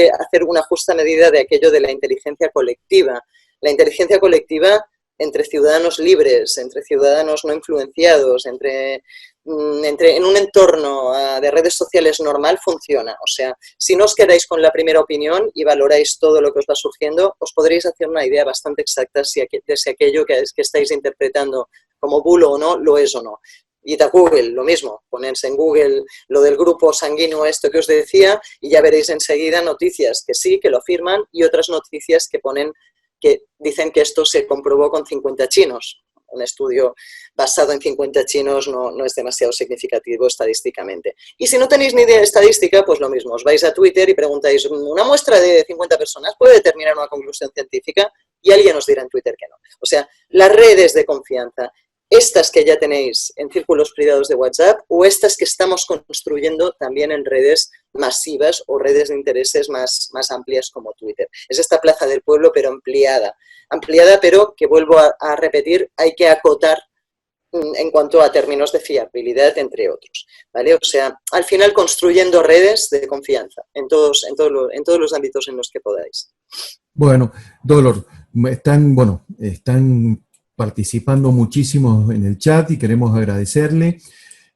hacer una justa medida de aquello de la inteligencia colectiva. La inteligencia colectiva entre ciudadanos libres, entre ciudadanos no influenciados, en un entorno de redes sociales normal funciona. O sea, si no os quedáis con la primera opinión y valoráis todo lo que os va surgiendo, os podréis hacer una idea bastante exacta de si aquello que estáis interpretando como bulo o no, lo es o no. Y a Google, lo mismo, ponedse en Google lo del grupo sanguíneo, esto que os decía, y ya veréis enseguida noticias que sí, que lo afirman, y otras noticias que dicen que esto se comprobó con 50 chinos. Un estudio basado en 50 chinos no es demasiado significativo estadísticamente. Y si no tenéis ni idea de estadística, pues lo mismo, os vais a Twitter y preguntáis, ¿una muestra de 50 personas puede determinar una conclusión científica? Y alguien os dirá en Twitter que no. O sea, las redes de confianza, estas que ya tenéis en círculos privados de WhatsApp o estas que estamos construyendo también en redes masivas o redes de intereses más amplias como Twitter. Es esta plaza del pueblo, pero ampliada. Ampliada, pero que vuelvo a repetir, hay que acotar en cuanto a términos de fiabilidad, entre otros, ¿vale? O sea, al final construyendo redes de confianza en todos los ámbitos en los que podáis. Bueno, Dolor, están participando muchísimo en el chat y queremos agradecerle.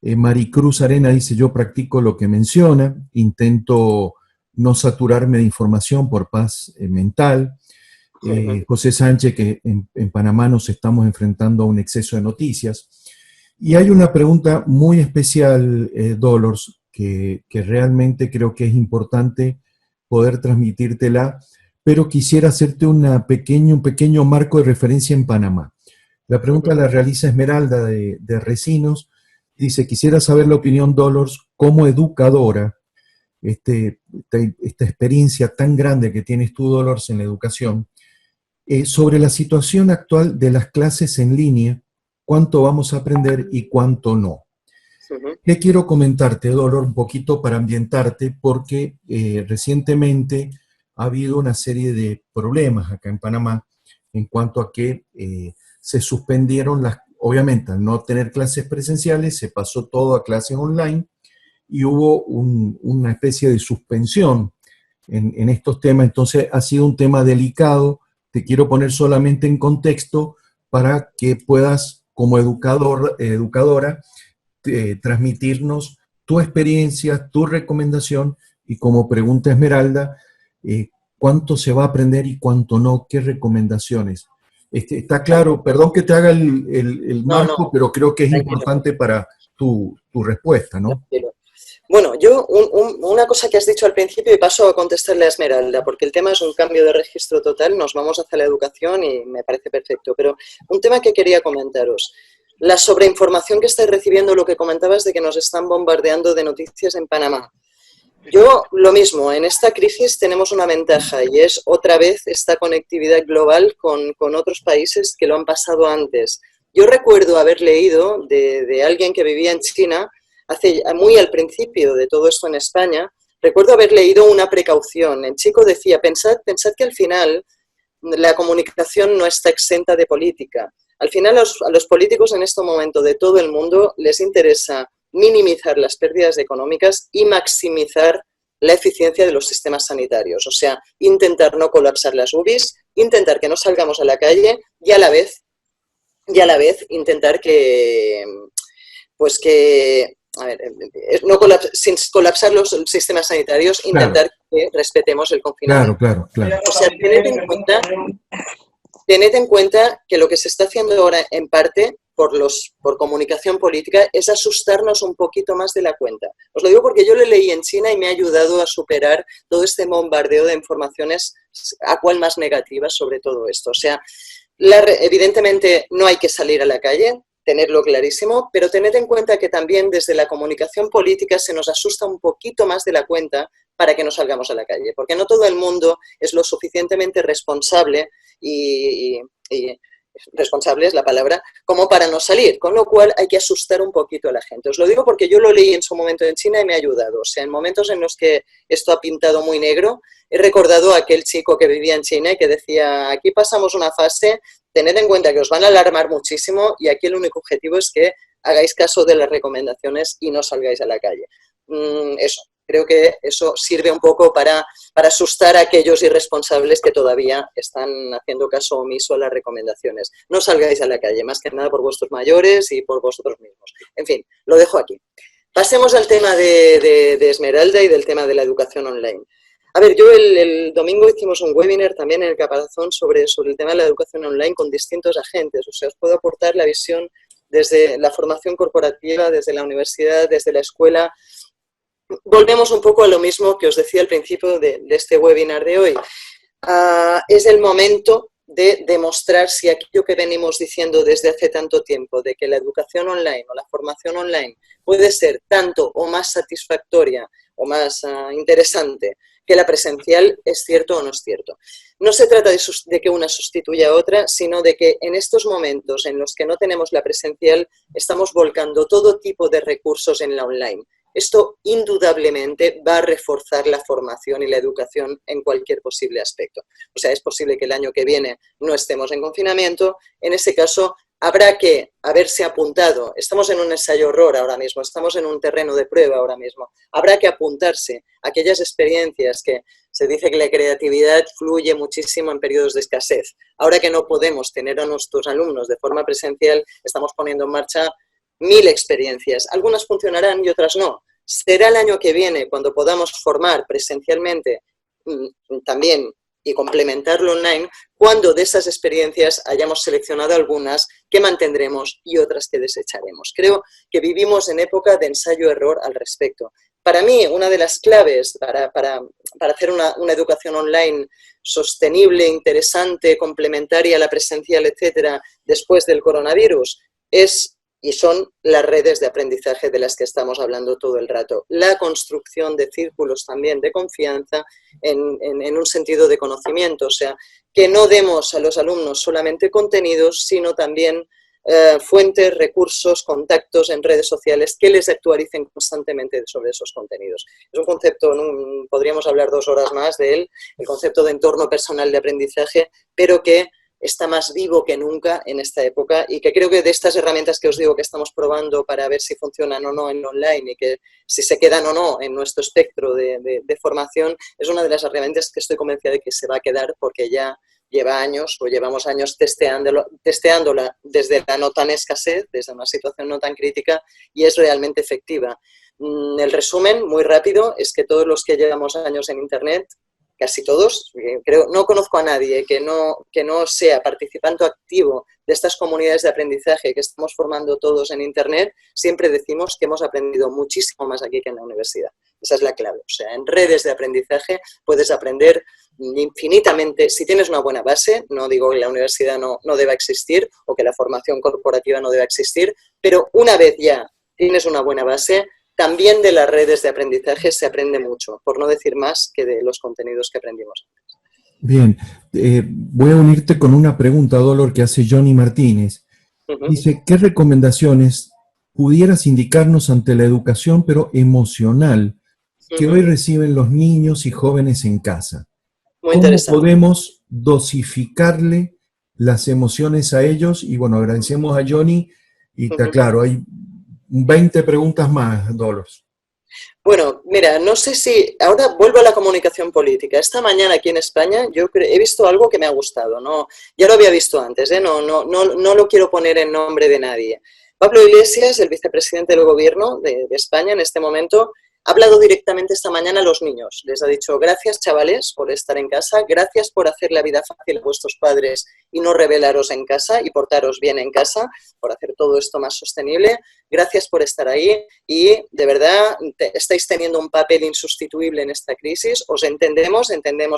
Maricruz Arena dice, yo practico lo que menciona, intento no saturarme de información por paz mental. José Sánchez, que en Panamá nos estamos enfrentando a un exceso de noticias. Y hay una pregunta muy especial, Dolors, que realmente creo que es importante poder transmitírtela, pero quisiera hacerte un pequeño marco de referencia en Panamá. La pregunta la realiza Esmeralda de Recinos. Dice, quisiera saber la opinión, Dolors, como educadora, esta experiencia tan grande que tienes tú, Dolors, en la educación, sobre la situación actual de las clases en línea, cuánto vamos a aprender y cuánto no. ¿Qué quiero comentarte, Dolor, un poquito para ambientarte? Porque recientemente ha habido una serie de problemas acá en Panamá en cuanto a que se suspendieron obviamente al no tener clases presenciales, se pasó todo a clases online y hubo una especie de suspensión en estos temas. Entonces ha sido un tema delicado. Te quiero poner solamente en contexto para que puedas, como educadora, transmitirnos tu experiencia, tu recomendación y como pregunta Esmeralda, cuánto se va a aprender y cuánto no, qué recomendaciones. Está claro, perdón que te haga el marco, no, pero creo que es importante para tu respuesta, ¿no? Tranquilo. Bueno, una cosa que has dicho al principio y paso a contestarle a Esmeralda, porque el tema es un cambio de registro total, nos vamos hacia la educación y me parece perfecto, pero un tema que quería comentaros, la sobreinformación que estáis recibiendo, lo que comentabas de que nos están bombardeando de noticias en Panamá. Yo, lo mismo, en esta crisis tenemos una ventaja y es otra vez esta conectividad global con otros países que lo han pasado antes. Yo recuerdo haber leído de alguien que vivía en China, muy al principio de todo esto en España, recuerdo haber leído una precaución. El chico decía, pensad que al final la comunicación no está exenta de política. Al final a los políticos en este momento de todo el mundo les interesa minimizar las pérdidas económicas y maximizar la eficiencia de los sistemas sanitarios. O sea, intentar no colapsar las UBIs, intentar que no salgamos a la calle y a la vez intentar sin colapsar los sistemas sanitarios, intentar que respetemos el confinamiento. Claro. O sea, tened en cuenta que lo que se está haciendo ahora en parte por comunicación política es asustarnos un poquito más de la cuenta. Os lo digo porque yo lo leí en China y me ha ayudado a superar todo este bombardeo de informaciones a cual más negativas sobre todo esto. O sea, evidentemente no hay que salir a la calle, tenerlo clarísimo, pero tened en cuenta que también desde la comunicación política se nos asusta un poquito más de la cuenta para que no salgamos a la calle, porque no todo el mundo es lo suficientemente responsable y responsable es la palabra, como para no salir, con lo cual hay que asustar un poquito a la gente. Os lo digo porque yo lo leí en su momento en China y me ha ayudado. O sea, en momentos en los que esto ha pintado muy negro, he recordado a aquel chico que vivía en China y que decía, aquí pasamos una fase, tened en cuenta que os van a alarmar muchísimo y aquí el único objetivo es que hagáis caso de las recomendaciones y no salgáis a la calle. Eso. Creo que eso sirve un poco para asustar a aquellos irresponsables que todavía están haciendo caso omiso a las recomendaciones. No salgáis a la calle, más que nada por vuestros mayores y por vosotros mismos. En fin, lo dejo aquí. Pasemos al tema de Esmeralda y del tema de la educación online. A ver, yo el domingo hicimos un webinar también en el Caparazón sobre el tema de la educación online con distintos agentes. O sea, os puedo aportar la visión desde la formación corporativa, desde la universidad, desde la escuela. Volvemos un poco a lo mismo que os decía al principio de este webinar de hoy. Es el momento de demostrar si aquello que venimos diciendo desde hace tanto tiempo, de que la educación online o la formación online puede ser tanto o más satisfactoria o más interesante que la presencial, es cierto o no es cierto. No se trata de que una sustituya a otra, sino de que en estos momentos en los que no tenemos la presencial, estamos volcando todo tipo de recursos en la online. Esto indudablemente va a reforzar la formación y la educación en cualquier posible aspecto. O sea, es posible que el año que viene no estemos en confinamiento. En ese caso, habrá que haberse apuntado. Estamos en un ensayo-error ahora mismo, estamos en un terreno de prueba ahora mismo. Habrá que apuntarse a aquellas experiencias que se dice que la creatividad fluye muchísimo en periodos de escasez. Ahora que no podemos tener a nuestros alumnos de forma presencial, estamos poniendo en marcha 1000 experiencias. Algunas funcionarán y otras no. Será el año que viene cuando podamos formar presencialmente también y complementarlo online, cuando de esas experiencias hayamos seleccionado algunas que mantendremos y otras que desecharemos. Creo que vivimos en época de ensayo-error al respecto. Para mí, una de las claves para hacer una educación online sostenible, interesante, complementaria a la presencial, etcétera, después del coronavirus, son las redes de aprendizaje de las que estamos hablando todo el rato. La construcción de círculos también de confianza en un sentido de conocimiento. O sea, que no demos a los alumnos solamente contenidos, sino también fuentes, recursos, contactos en redes sociales que les actualicen constantemente sobre esos contenidos. Es un concepto, podríamos hablar 2 horas más de él, el concepto de entorno personal de aprendizaje, pero que está más vivo que nunca en esta época y que creo que de estas herramientas que os digo que estamos probando para ver si funcionan o no en online y que si se quedan o no en nuestro espectro de formación, es una de las herramientas que estoy convencida de que se va a quedar porque ya lleva años o llevamos años testeándola desde la no tan escasez, desde una situación no tan crítica y es realmente efectiva. El resumen, muy rápido, es que todos los que llevamos años en Internet, casi todos, creo, no conozco a nadie que no sea participante activo de estas comunidades de aprendizaje que estamos formando todos en Internet, siempre decimos que hemos aprendido muchísimo más aquí que en la universidad. Esa es la clave. O sea, en redes de aprendizaje puedes aprender infinitamente. Si tienes una buena base, no digo que la universidad no deba existir o que la formación corporativa no deba existir, pero una vez ya tienes una buena base, también de las redes de aprendizaje se aprende mucho, por no decir más que de los contenidos que aprendimos antes. Bien, voy a unirte con una pregunta, Dolor, que hace Johnny Martínez. Dice, ¿qué recomendaciones pudieras indicarnos ante la educación, pero emocional, que hoy reciben los niños y jóvenes en casa? Muy ¿Cómo podemos dosificarle las emociones a ellos? Y bueno, agradecemos a Johnny y te aclaro, hay 20 preguntas más, Dolores. Bueno, mira, no sé si... Ahora vuelvo a la comunicación política. Esta mañana aquí en España yo he visto algo que me ha gustado. No, ya lo había visto antes, no lo quiero poner en nombre de nadie. Pablo Iglesias, el vicepresidente del gobierno de España en este momento, ha hablado directamente esta mañana a los niños. Les ha dicho, gracias chavales por estar en casa, gracias por hacer la vida fácil a vuestros padres y no rebelaros en casa y portaros bien en casa, por hacer todo esto más sostenible. Gracias por estar ahí y de verdad estáis teniendo un papel insustituible en esta crisis. Os entendemos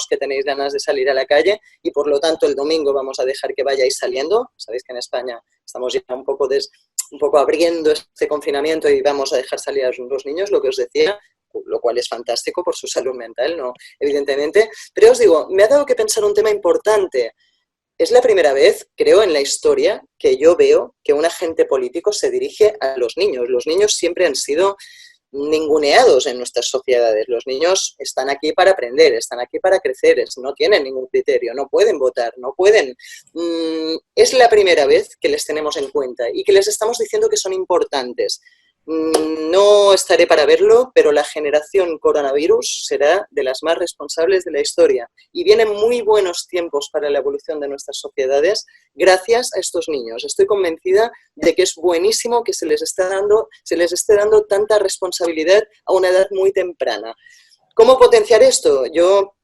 que tenéis ganas de salir a la calle y por lo tanto el domingo vamos a dejar que vayáis saliendo. Sabéis que en España estamos ya un poco abriendo este confinamiento y vamos a dejar salir a los niños, lo que os decía, lo cual es fantástico por su salud mental, ¿no? Evidentemente. Pero os digo, me ha dado que pensar un tema importante. Es la primera vez, creo, en la historia que yo veo que un agente político se dirige a los niños. Los niños siempre han sido ninguneados en nuestras sociedades. Los niños están aquí para aprender, están aquí para crecer, no tienen ningún criterio, no pueden votar, no pueden. Es la primera vez que les tenemos en cuenta y que les estamos diciendo que son importantes. No estaré para verlo, pero la generación coronavirus será de las más responsables de la historia. Y vienen muy buenos tiempos para la evolución de nuestras sociedades gracias a estos niños. Estoy convencida de que es buenísimo que se les esté dando tanta responsabilidad a una edad muy temprana. ¿Cómo potenciar esto? Yo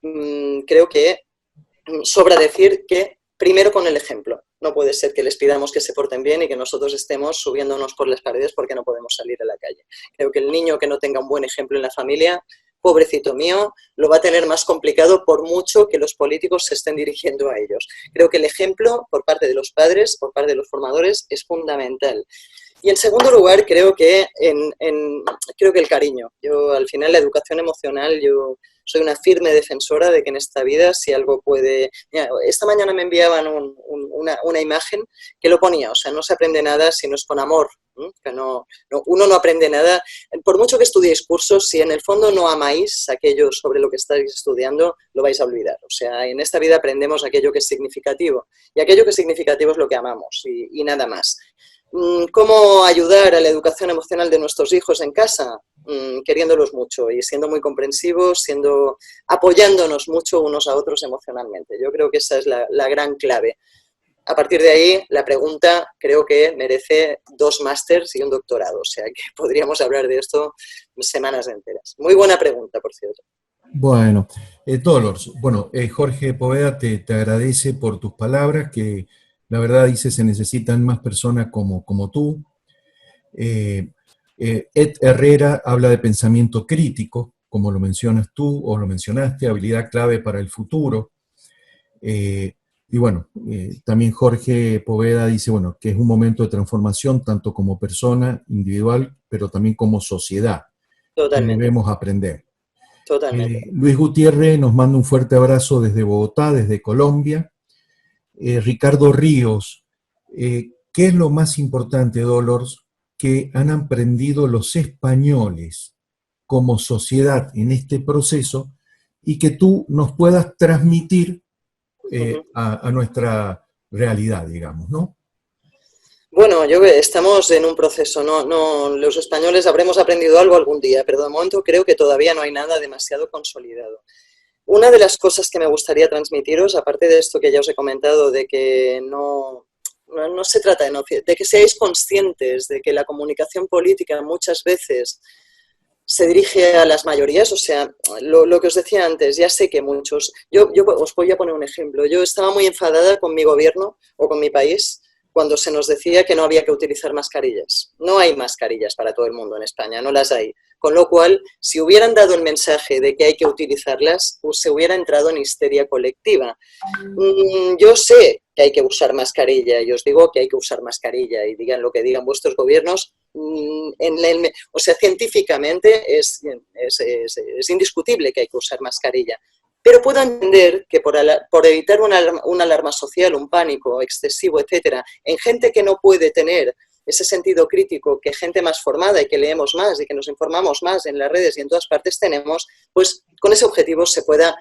creo que sobra decir que primero con el ejemplo. No puede ser que les pidamos que se porten bien y que nosotros estemos subiéndonos por las paredes porque no podemos salir a la calle. Creo que el niño que no tenga un buen ejemplo en la familia, pobrecito mío, lo va a tener más complicado por mucho que los políticos se estén dirigiendo a ellos. Creo que el ejemplo por parte de los padres, por parte de los formadores, es fundamental. Y en segundo lugar, creo que el cariño. Yo, al final, la educación emocional, yo soy una firme defensora de que en esta vida, si algo puede... Mira, esta mañana me enviaban una imagen que lo ponía, o sea, no se aprende nada si no es con amor. Que uno no aprende nada. Por mucho que estudiéis cursos, si en el fondo no amáis aquello sobre lo que estáis estudiando, lo vais a olvidar. O sea, en esta vida aprendemos aquello que es significativo. Y aquello que es significativo es lo que amamos y nada más. ¿Cómo ayudar a la educación emocional de nuestros hijos en casa? Queriéndolos mucho y siendo muy comprensivos, apoyándonos mucho unos a otros emocionalmente. Yo creo que esa es la gran clave. A partir de ahí, la pregunta creo que merece 2 másters y un doctorado. O sea que podríamos hablar de esto semanas enteras. Muy buena pregunta, por cierto. Bueno, Dolores, Jorge Poveda te agradece por tus palabras, que la verdad dice se necesitan más personas como tú. Ed Herrera habla de pensamiento crítico, como lo mencionas tú o lo mencionaste, habilidad clave para el futuro. También Jorge Poveda dice, que es un momento de transformación tanto como persona individual, pero también como sociedad. Totalmente. Debemos aprender. Totalmente. Luis Gutiérrez nos manda un fuerte abrazo desde Bogotá, desde Colombia. Ricardo Ríos, ¿qué es lo más importante, Dolores, que han aprendido los españoles como sociedad en este proceso y que tú nos puedas transmitir a nuestra realidad, digamos, ¿no? Bueno, estamos en un proceso, los españoles habremos aprendido algo algún día, pero de momento creo que todavía no hay nada demasiado consolidado. Una de las cosas que me gustaría transmitiros, aparte de esto que ya os he comentado, de que no se trata de que seáis conscientes de que la comunicación política muchas veces se dirige a las mayorías, o sea, lo que os decía antes, ya sé que muchos... Yo os voy a poner un ejemplo. Yo estaba muy enfadada con mi gobierno o con mi país cuando se nos decía que no había que utilizar mascarillas. No hay mascarillas para todo el mundo en España, no las hay. Con lo cual, si hubieran dado el mensaje de que hay que utilizarlas, pues se hubiera entrado en histeria colectiva. Yo sé que hay que usar mascarilla, y os digo que hay que usar mascarilla, y digan lo que digan vuestros gobiernos, o sea, científicamente es indiscutible que hay que usar mascarilla. Pero puedo entender que por evitar una alarma social, un pánico excesivo, etcétera, en gente que no puede tener ese sentido crítico que gente más formada y que leemos más y que nos informamos más en las redes y en todas partes tenemos, pues con ese objetivo se pueda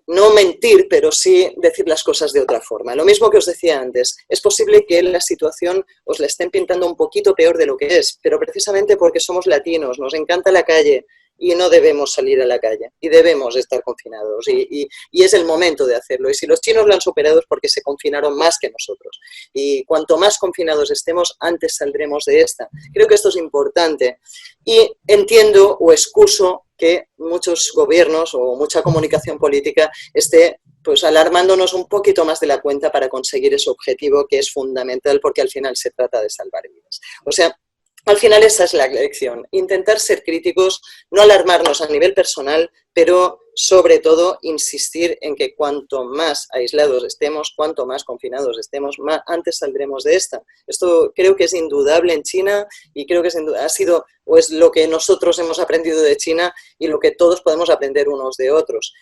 no mentir, pero sí decir las cosas de otra forma. Lo mismo que os decía antes, es posible que la situación os la estén pintando un poquito peor de lo que es, pero precisamente porque somos latinos, nos encanta la calle, y no debemos salir a la calle y debemos estar confinados y es el momento de hacerlo. Y si los chinos lo han superado es porque se confinaron más que nosotros. Y cuanto más confinados estemos, antes saldremos de esta. Creo que esto es importante. Y entiendo o excuso que muchos gobiernos o mucha comunicación política esté pues alarmándonos un poquito más de la cuenta para conseguir ese objetivo que es fundamental, porque al final se trata de salvar vidas. O sea, al final esa es la lección, intentar ser críticos, no alarmarnos a nivel personal, pero sobre todo insistir en que cuanto más aislados estemos, cuanto más confinados estemos, más antes saldremos de esta. Esto creo que es indudable en China y creo que ha sido o es lo que nosotros hemos aprendido de China y lo que todos podemos aprender unos de otros.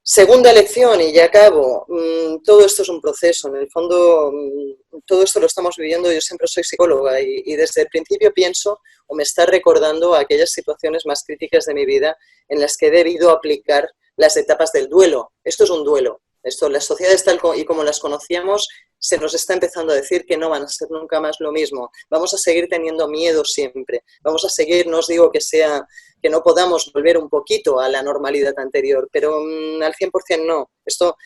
Segunda lección, y ya acabo, todo esto es un proceso, en el fondo todo esto lo estamos viviendo, yo siempre soy psicóloga y desde el principio pienso o me está recordando aquellas situaciones más críticas de mi vida en las que he debido aplicar las etapas del duelo. Esto es un duelo, esto, las sociedades tal y como las conocíamos se nos está empezando a decir que no van a ser nunca más lo mismo, vamos a seguir teniendo miedo siempre, vamos a seguir, no os digo que no podamos volver un poquito a la normalidad anterior, pero al 100% no.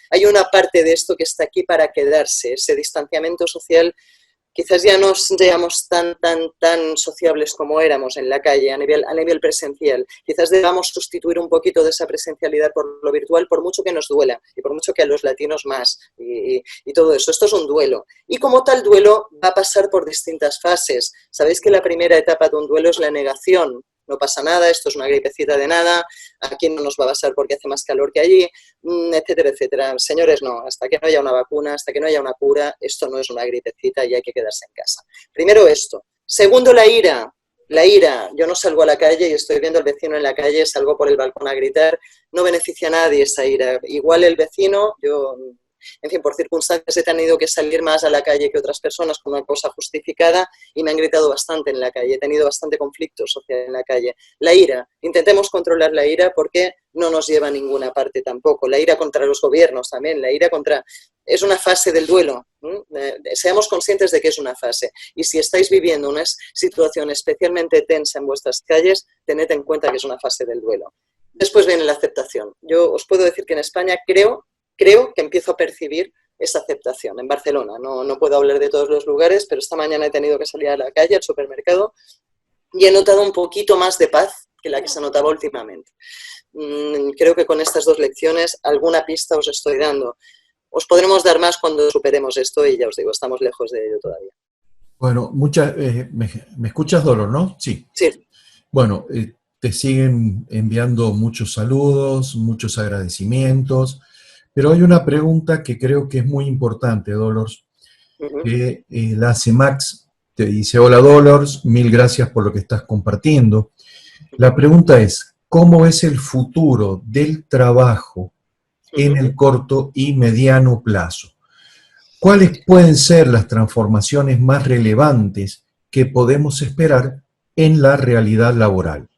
Hay una parte de esto que está aquí para quedarse, ese distanciamiento social. Quizás ya no seamos tan sociables como éramos en la calle a nivel presencial. Quizás debamos sustituir un poquito de esa presencialidad por lo virtual, por mucho que nos duela y por mucho que a los latinos más y todo eso. Esto es un duelo. Y como tal duelo va a pasar por distintas fases. Sabéis que la primera etapa de un duelo es la negación. No pasa nada, esto es una gripecita de nada, aquí no nos va a pasar porque hace más calor que allí, etcétera, etcétera. Señores, no, hasta que no haya una vacuna, hasta que no haya una cura, esto no es una gripecita y hay que quedarse en casa. Primero esto. Segundo, la ira. La ira. Yo no salgo a la calle y estoy viendo al vecino en la calle, salgo por el balcón a gritar, no beneficia a nadie esa ira. Igual el vecino, en fin, por circunstancias he tenido que salir más a la calle que otras personas con una cosa justificada y me han gritado bastante en la calle, he tenido bastante conflicto social en la calle. La ira, intentemos controlar la ira porque no nos lleva a ninguna parte tampoco. La ira contra los gobiernos también, la ira contra... Es una fase del duelo, seamos conscientes de que es una fase y si estáis viviendo una situación especialmente tensa en vuestras calles, tened en cuenta que es una fase del duelo. Después viene la aceptación. Yo os puedo decir que en España creo que empiezo a percibir esa aceptación. En Barcelona, no puedo hablar de todos los lugares, pero esta mañana he tenido que salir a la calle, al supermercado, y he notado un poquito más de paz que la que se notaba últimamente. Creo que con estas dos lecciones alguna pista os estoy dando. Os podremos dar más cuando superemos esto y ya os digo, estamos lejos de ello todavía. Bueno, ¿me escuchas, Dolor, no? Sí. Sí. Bueno, te siguen enviando muchos saludos, muchos agradecimientos, pero hay una pregunta que creo que es muy importante, Dolores, que la hace Max, te dice, hola Dolores, mil gracias por lo que estás compartiendo. La pregunta es, ¿cómo es el futuro del trabajo en el corto y mediano plazo? ¿Cuáles pueden ser las transformaciones más relevantes que podemos esperar en la realidad laboral?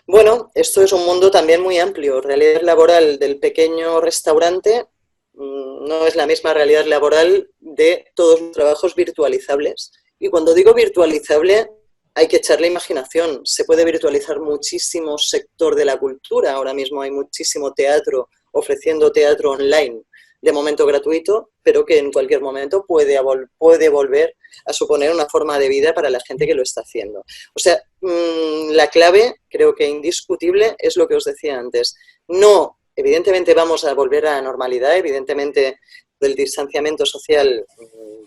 Bueno, esto es un mundo también muy amplio. Realidad laboral del pequeño restaurante no es la misma realidad laboral de todos los trabajos virtualizables. Y cuando digo virtualizable, hay que echarle imaginación. Se puede virtualizar muchísimo sector de la cultura. Ahora mismo hay muchísimo teatro ofreciendo teatro online, de momento gratuito, pero que en cualquier momento puede volver a suponer una forma de vida para la gente que lo está haciendo. O sea, la clave, creo que indiscutible, es lo que os decía antes. No, evidentemente vamos a volver a la normalidad, evidentemente el distanciamiento social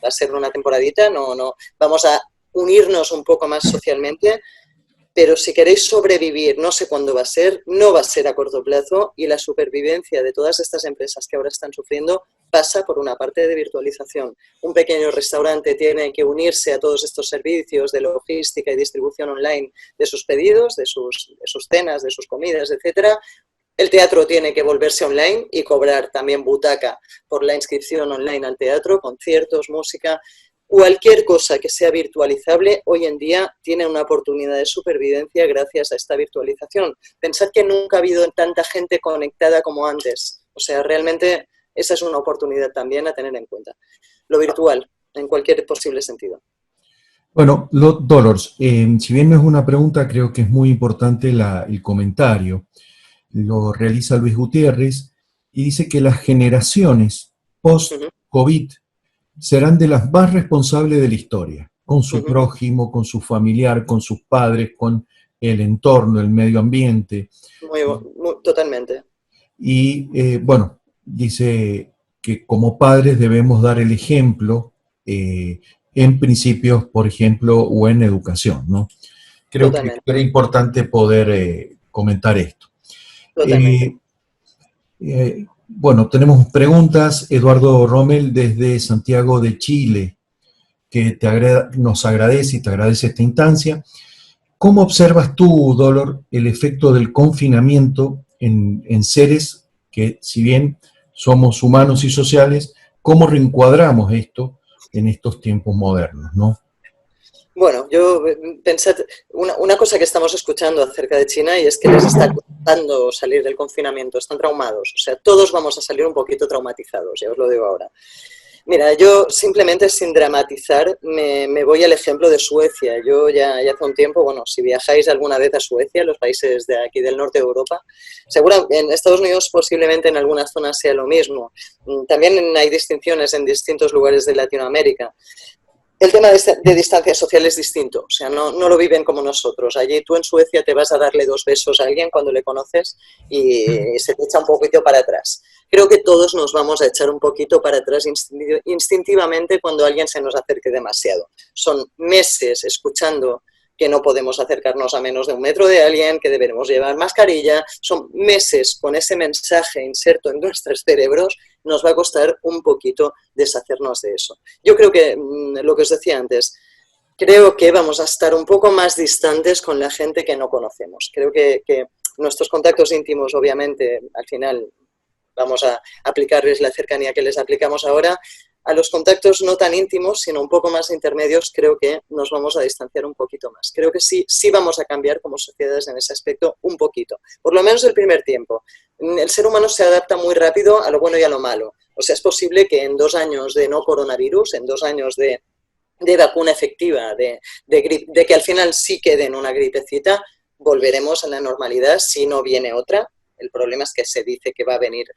va a ser una temporadita, no, vamos a unirnos un poco más socialmente, pero si queréis sobrevivir, no sé cuándo va a ser, no va a ser a corto plazo y la supervivencia de todas estas empresas que ahora están sufriendo pasa por una parte de virtualización. Un pequeño restaurante tiene que unirse a todos estos servicios de logística y distribución online de sus pedidos, de sus cenas, de sus comidas, etcétera. El teatro tiene que volverse online y cobrar también butaca por la inscripción online al teatro, conciertos, música. Cualquier cosa que sea virtualizable hoy en día tiene una oportunidad de supervivencia gracias a esta virtualización. Pensad que nunca ha habido tanta gente conectada como antes. O sea, realmente esa es una oportunidad también a tener en cuenta. Lo virtual, en cualquier posible sentido. Bueno, Dolores, si bien no es una pregunta, creo que es muy importante el comentario. Lo realiza Luis Gutiérrez y dice que las generaciones post-COVID serán de las más responsables de la historia, con su prójimo, con su familiar, con sus padres, con el entorno, el medio ambiente. Totalmente. Y bueno, dice que como padres debemos dar el ejemplo en principios, por ejemplo, o en educación, ¿no? Creo que era importante poder comentar esto. Bueno, tenemos preguntas. Eduardo Rommel desde Santiago de Chile, que nos agradece y te agradece esta instancia. ¿Cómo observas tú, Dolor, el efecto del confinamiento en seres que si bien somos humanos y sociales, ¿cómo reencuadramos esto en estos tiempos modernos, ¿no? Bueno, yo pensé, una cosa que estamos escuchando acerca de China y es que les está costando salir del confinamiento, están traumados, o sea, todos vamos a salir un poquito traumatizados, ya os lo digo ahora. Mira, yo simplemente sin dramatizar me voy al ejemplo de Suecia. Yo ya hace un tiempo, bueno, si viajáis alguna vez a Suecia, los países de aquí del norte de Europa, seguro en Estados Unidos posiblemente en algunas zonas sea lo mismo. También hay distinciones en distintos lugares de Latinoamérica. El tema de distancia social es distinto, o sea, no lo viven como nosotros. Allí tú en Suecia te vas a darle 2 besos a alguien cuando le conoces y se te echa un poquito para atrás. Creo que todos nos vamos a echar un poquito para atrás instintivamente cuando alguien se nos acerque demasiado. Son meses escuchando que no podemos acercarnos a menos de 1 metro de alguien, que deberemos llevar mascarilla. Son meses con ese mensaje inserto en nuestros cerebros. Nos va a costar un poquito deshacernos de eso. Yo creo que, lo que os decía antes, creo que vamos a estar un poco más distantes con la gente que no conocemos. Creo que nuestros contactos íntimos, obviamente, al final vamos a aplicarles la cercanía que les aplicamos ahora. A los contactos no tan íntimos, sino un poco más intermedios, creo que nos vamos a distanciar un poquito más. Creo que sí vamos a cambiar como sociedades en ese aspecto un poquito, por lo menos el primer tiempo. El ser humano se adapta muy rápido a lo bueno y a lo malo. O sea, es posible que en 2 años de no coronavirus, en 2 años de vacuna efectiva, de que al final sí quede en una gripecita, volveremos a la normalidad si no viene otra. El problema es que se dice que va a venir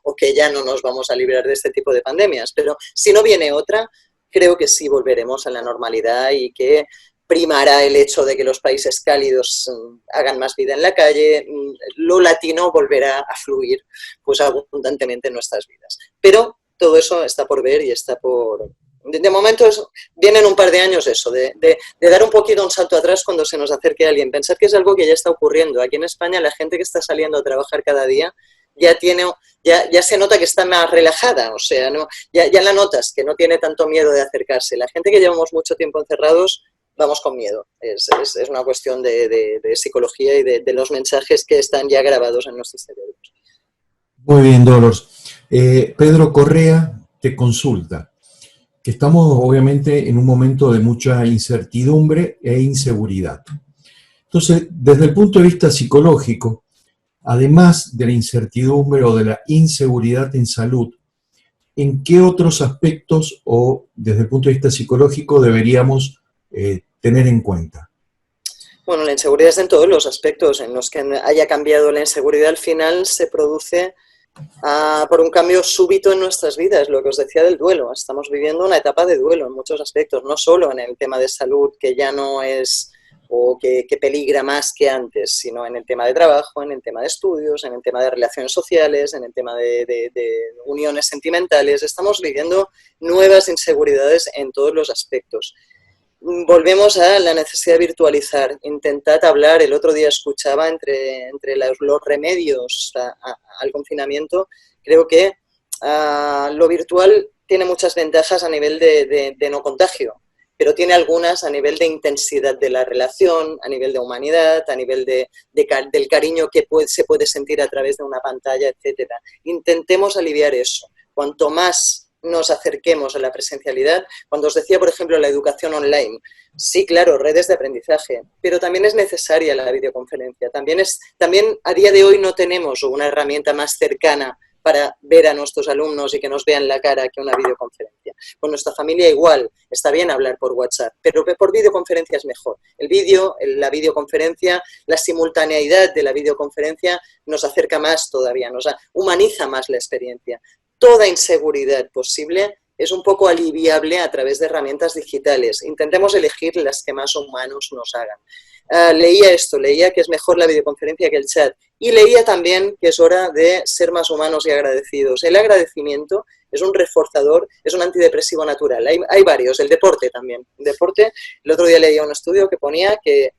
o que ya no nos vamos a librar de este tipo de pandemias. Pero si no viene otra, creo que sí volveremos a la normalidad y que primará el hecho de que los países cálidos hagan más vida en la calle. Lo latino volverá a fluir pues abundantemente en nuestras vidas. Pero todo eso está por ver y está por... De momento vienen un par de años eso, de dar un poquito un salto atrás cuando se nos acerque alguien. Pensad que es algo que ya está ocurriendo. Aquí en España la gente que está saliendo a trabajar cada día ya se nota que está más relajada, o sea, ¿no? ya la notas, que no tiene tanto miedo de acercarse. La gente que llevamos mucho tiempo encerrados, vamos con miedo. Es una cuestión de psicología y de los mensajes que están ya grabados en nuestros cerebros. Muy bien, Dolores. Pedro Correa te consulta. Que estamos obviamente en un momento de mucha incertidumbre e inseguridad. Entonces, desde el punto de vista psicológico, además de la incertidumbre o de la inseguridad en salud, ¿en qué otros aspectos o desde el punto de vista psicológico deberíamos tener en cuenta? Bueno, la inseguridad es en todos los aspectos en los que haya cambiado la inseguridad. Al final se produce por un cambio súbito en nuestras vidas, lo que os decía del duelo. Estamos viviendo una etapa de duelo en muchos aspectos, no solo en el tema de salud, que ya no es o que peligra más que antes, sino en el tema de trabajo, en el tema de estudios, en el tema de relaciones sociales, en el tema de uniones sentimentales. Estamos viviendo nuevas inseguridades en todos los aspectos. Volvemos a la necesidad de virtualizar. Intentad hablar. El otro día escuchaba entre los remedios al confinamiento. Creo que lo virtual tiene muchas ventajas a nivel de no contagio, pero tiene algunas a nivel de intensidad de la relación, a nivel de humanidad, a nivel del cariño que se puede sentir a través de una pantalla, etc. Intentemos aliviar eso. Cuanto más nos acerquemos a la presencialidad, cuando os decía, por ejemplo, la educación online, sí, claro, redes de aprendizaje, pero también es necesaria la videoconferencia. También a día de hoy no tenemos una herramienta más cercana para ver a nuestros alumnos y que nos vean la cara que una videoconferencia. Con nuestra familia igual, está bien hablar por WhatsApp, pero por videoconferencia es mejor. El vídeo, la videoconferencia, la simultaneidad de la videoconferencia nos acerca más todavía, nos humaniza más la experiencia. Toda inseguridad posible es un poco aliviable a través de herramientas digitales. Intentemos elegir las que más humanos nos hagan. Leía que es mejor la videoconferencia que el chat. Y leía también que es hora de ser más humanos y agradecidos. El agradecimiento es un reforzador, es un antidepresivo natural. Hay varios, el deporte también. El otro día leía un estudio que ponía que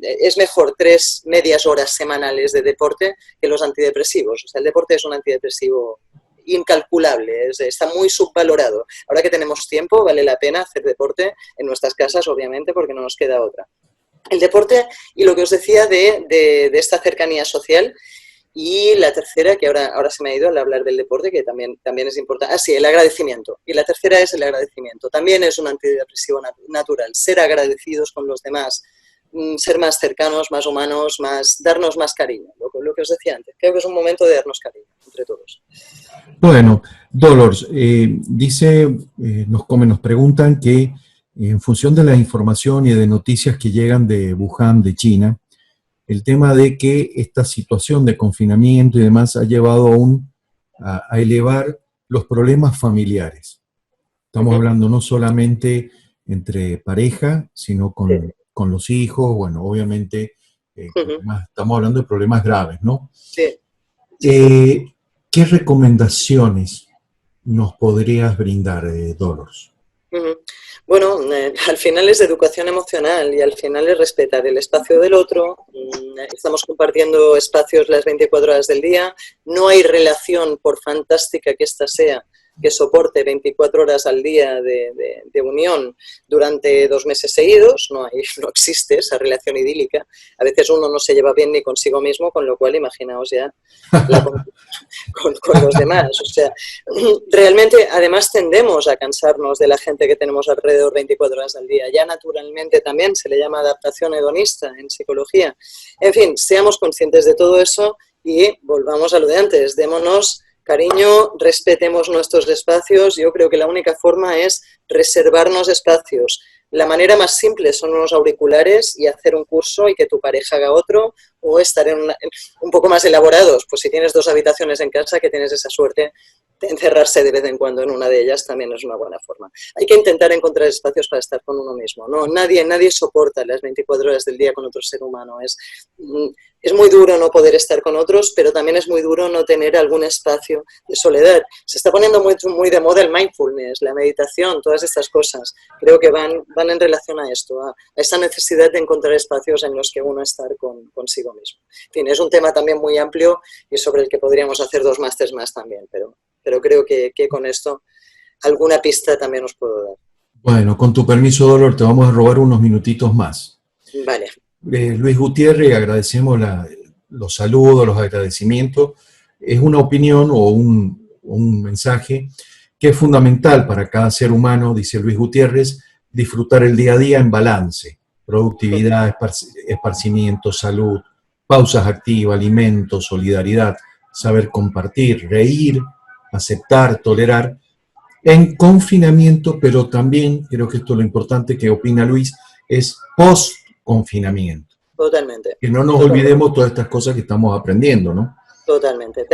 es mejor 3 medias horas semanales de deporte que los antidepresivos. O sea, el deporte es un antidepresivo incalculable, está muy subvalorado. Ahora que tenemos tiempo, vale la pena hacer deporte en nuestras casas, obviamente, porque no nos queda otra. El deporte y lo que os decía de esta cercanía social, Y la tercera, que ahora se me ha ido al hablar del deporte, que también es importante. Ah, sí, el agradecimiento. Y la tercera es el agradecimiento. También es un antidepresivo natural. Ser agradecidos con los demás, ser más cercanos, más humanos, darnos más cariño. Lo que os decía antes. Creo que es un momento de darnos cariño entre todos. Bueno, Dolores, nos preguntan que en función de la información y de noticias que llegan de Wuhan, de China, el tema de que esta situación de confinamiento y demás ha llevado a elevar los problemas familiares. Estamos hablando no solamente entre pareja, sino con los hijos, bueno, obviamente, estamos hablando de problemas graves, ¿no? Sí. ¿Qué recomendaciones nos podrías brindar, Dolores? Bueno, al final es educación emocional y al final es respetar el espacio del otro. Estamos compartiendo espacios las 24 horas del día. No hay relación, por fantástica que ésta sea, que soporte 24 horas al día de unión durante 2 meses seguidos. No existe esa relación idílica. A veces uno no se lleva bien ni consigo mismo, con lo cual imaginaos ya con los demás. O sea, realmente además tendemos a cansarnos de la gente que tenemos alrededor 24 horas al día. Ya naturalmente también se le llama adaptación hedonista en psicología. En fin, seamos conscientes de todo eso y volvamos a lo de antes. Démonos cariño, respetemos nuestros espacios. Yo creo que la única forma es reservarnos espacios. La manera más simple son unos auriculares y hacer un curso y que tu pareja haga otro, o estar un poco más elaborados. Pues si tienes 2 habitaciones en casa, que tienes esa suerte, de encerrarse de vez en cuando en una de ellas también es una buena forma. Hay que intentar encontrar espacios para estar con uno mismo. No, nadie soporta las 24 horas del día con otro ser humano. Es muy duro no poder estar con otros, pero también es muy duro no tener algún espacio de soledad. Se está poniendo muy de moda el mindfulness, la meditación, todas estas cosas. Creo que van en relación a esto, a esa necesidad de encontrar espacios en los que uno estar consigo mismo. En fin, es un tema también muy amplio y sobre el que podríamos hacer 2 másters más también, pero creo que con esto alguna pista también os puedo dar. Bueno, con tu permiso, Dolores, te vamos a robar unos minutitos más. Vale. Luis Gutiérrez, agradecemos los saludos, los agradecimientos. Es una opinión o un mensaje que es fundamental para cada ser humano, dice Luis Gutiérrez, disfrutar el día a día en balance, productividad, esparcimiento, salud, pausas activas, alimentos, solidaridad, saber compartir, reír, aceptar, tolerar, en confinamiento, pero también, creo que esto es lo importante que opina Luis, es post-confinamiento. Totalmente. Que no nos olvidemos todas estas cosas que estamos aprendiendo, ¿no? Totalmente.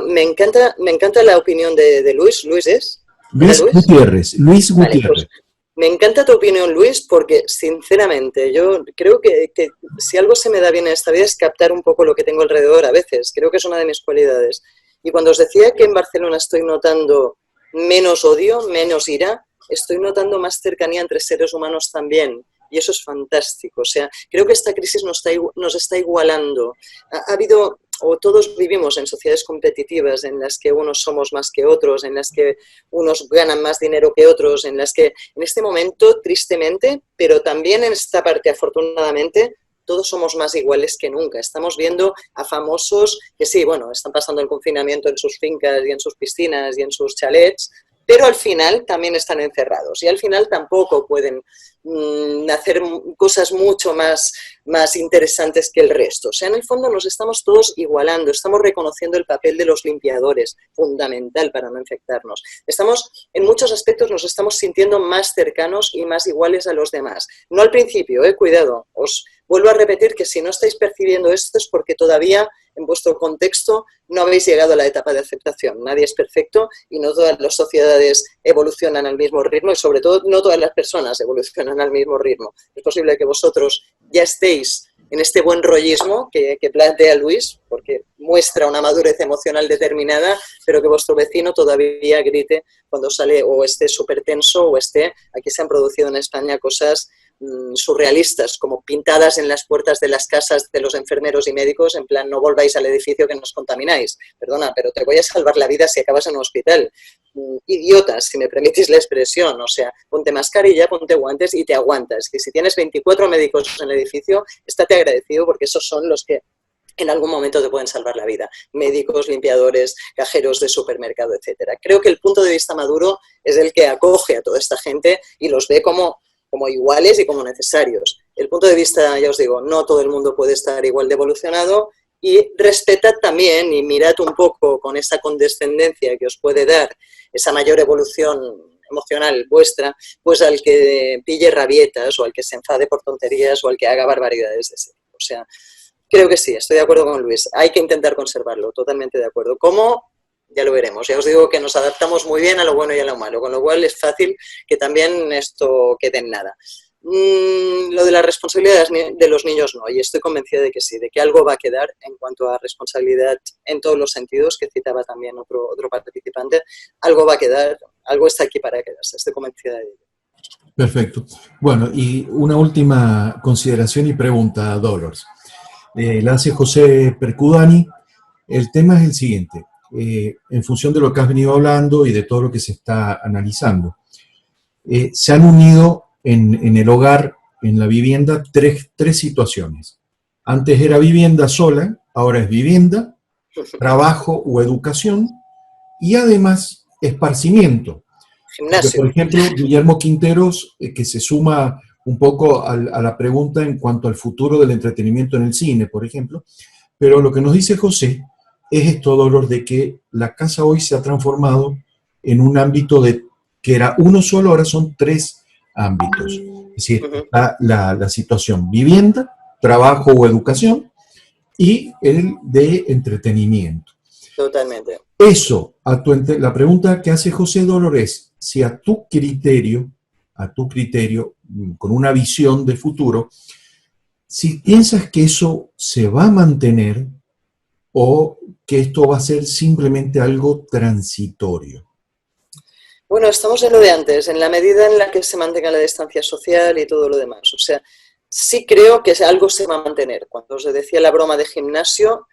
Me encanta la opinión de Luis. ¿Luis es? Luis Gutiérrez. Vale, pues, me encanta tu opinión, Luis, porque sinceramente yo creo que si algo se me da bien en esta vida es captar un poco lo que tengo alrededor a veces. Creo que es una de mis cualidades. Y cuando os decía que en Barcelona estoy notando menos odio, menos ira, estoy notando más cercanía entre seres humanos también. Y eso es fantástico. O sea, creo que esta crisis nos está igualando. Ha habido, o todos vivimos en sociedades competitivas en las que unos somos más que otros, en las que unos ganan más dinero que otros, en las que en este momento, tristemente, pero también en esta parte, afortunadamente, todos somos más iguales que nunca. Estamos viendo a famosos que sí, bueno, están pasando el confinamiento en sus fincas y en sus piscinas y en sus chalets, pero al final también están encerrados y al final tampoco pueden hacer cosas mucho más interesantes que el resto. O sea, en el fondo nos estamos todos igualando, estamos reconociendo el papel de los limpiadores, fundamental para no infectarnos. En muchos aspectos nos estamos sintiendo más cercanos y más iguales a los demás. No al principio, cuidado, os vuelvo a repetir que si no estáis percibiendo esto es porque todavía en vuestro contexto no habéis llegado a la etapa de aceptación. Nadie es perfecto y no todas las sociedades evolucionan al mismo ritmo y sobre todo no todas las personas evolucionan al mismo ritmo. Es posible que vosotros ya estéis en este buen rollismo que plantea Luis, porque muestra una madurez emocional determinada, pero que vuestro vecino todavía grite cuando sale o esté súper tenso o aquí se han producido en España cosas surrealistas, como pintadas en las puertas de las casas de los enfermeros y médicos, en plan, no volváis al edificio que nos contamináis. Perdona, pero te voy a salvar la vida si acabas en un hospital. Idiotas, si me permitís la expresión. O sea, ponte mascarilla, ponte guantes y te aguantas. Y si tienes 24 médicos en el edificio, estate agradecido porque esos son los que en algún momento te pueden salvar la vida. Médicos, limpiadores, cajeros de supermercado, etcétera. Creo que el punto de vista maduro es el que acoge a toda esta gente y los ve como iguales y como necesarios. El punto de vista, ya os digo, no todo el mundo puede estar igual de evolucionado, y respetad también y mirad un poco con esa condescendencia que os puede dar esa mayor evolución emocional vuestra, pues al que pille rabietas o al que se enfade por tonterías o al que haga barbaridades de ese tipo. O sea, creo que sí, estoy de acuerdo con Luis. Hay que intentar conservarlo, totalmente de acuerdo. ¿Cómo? Ya lo veremos. Ya os digo que nos adaptamos muy bien a lo bueno y a lo malo, con lo cual es fácil que también esto quede en nada. Lo de la responsabilidad de los niños no, y estoy convencida de que sí, de que algo va a quedar en cuanto a responsabilidad en todos los sentidos, que citaba también otro participante, algo va a quedar, algo está aquí para quedarse, estoy convencida de ello. Perfecto. Bueno, y una última consideración y pregunta, Dolores. La hace José Percudani. El tema es el siguiente. En función de lo que has venido hablando y de todo lo que se está analizando, se han unido en el hogar, en la vivienda, tres situaciones. Antes era vivienda sola, ahora es vivienda, trabajo o educación, y además esparcimiento. Porque, Gimnasio. por ejemplo, Guillermo Quinteros, que se suma un poco a la pregunta en cuanto al futuro del entretenimiento en el cine, por ejemplo, pero lo que nos dice José es esto, Dolor, de que la casa hoy se ha transformado en un ámbito que era uno solo, ahora son tres ámbitos. Es decir, está la situación vivienda, trabajo o educación y el de entretenimiento. Totalmente. Eso, la pregunta que hace José Dolor es, si a tu criterio, con una visión de futuro, si piensas que eso se va a mantener o que esto va a ser simplemente algo transitorio. Bueno, estamos en lo de antes, en la medida en la que se mantenga la distancia social y todo lo demás. O sea, sí creo que algo se va a mantener. Cuando os decía la broma de gimnasio,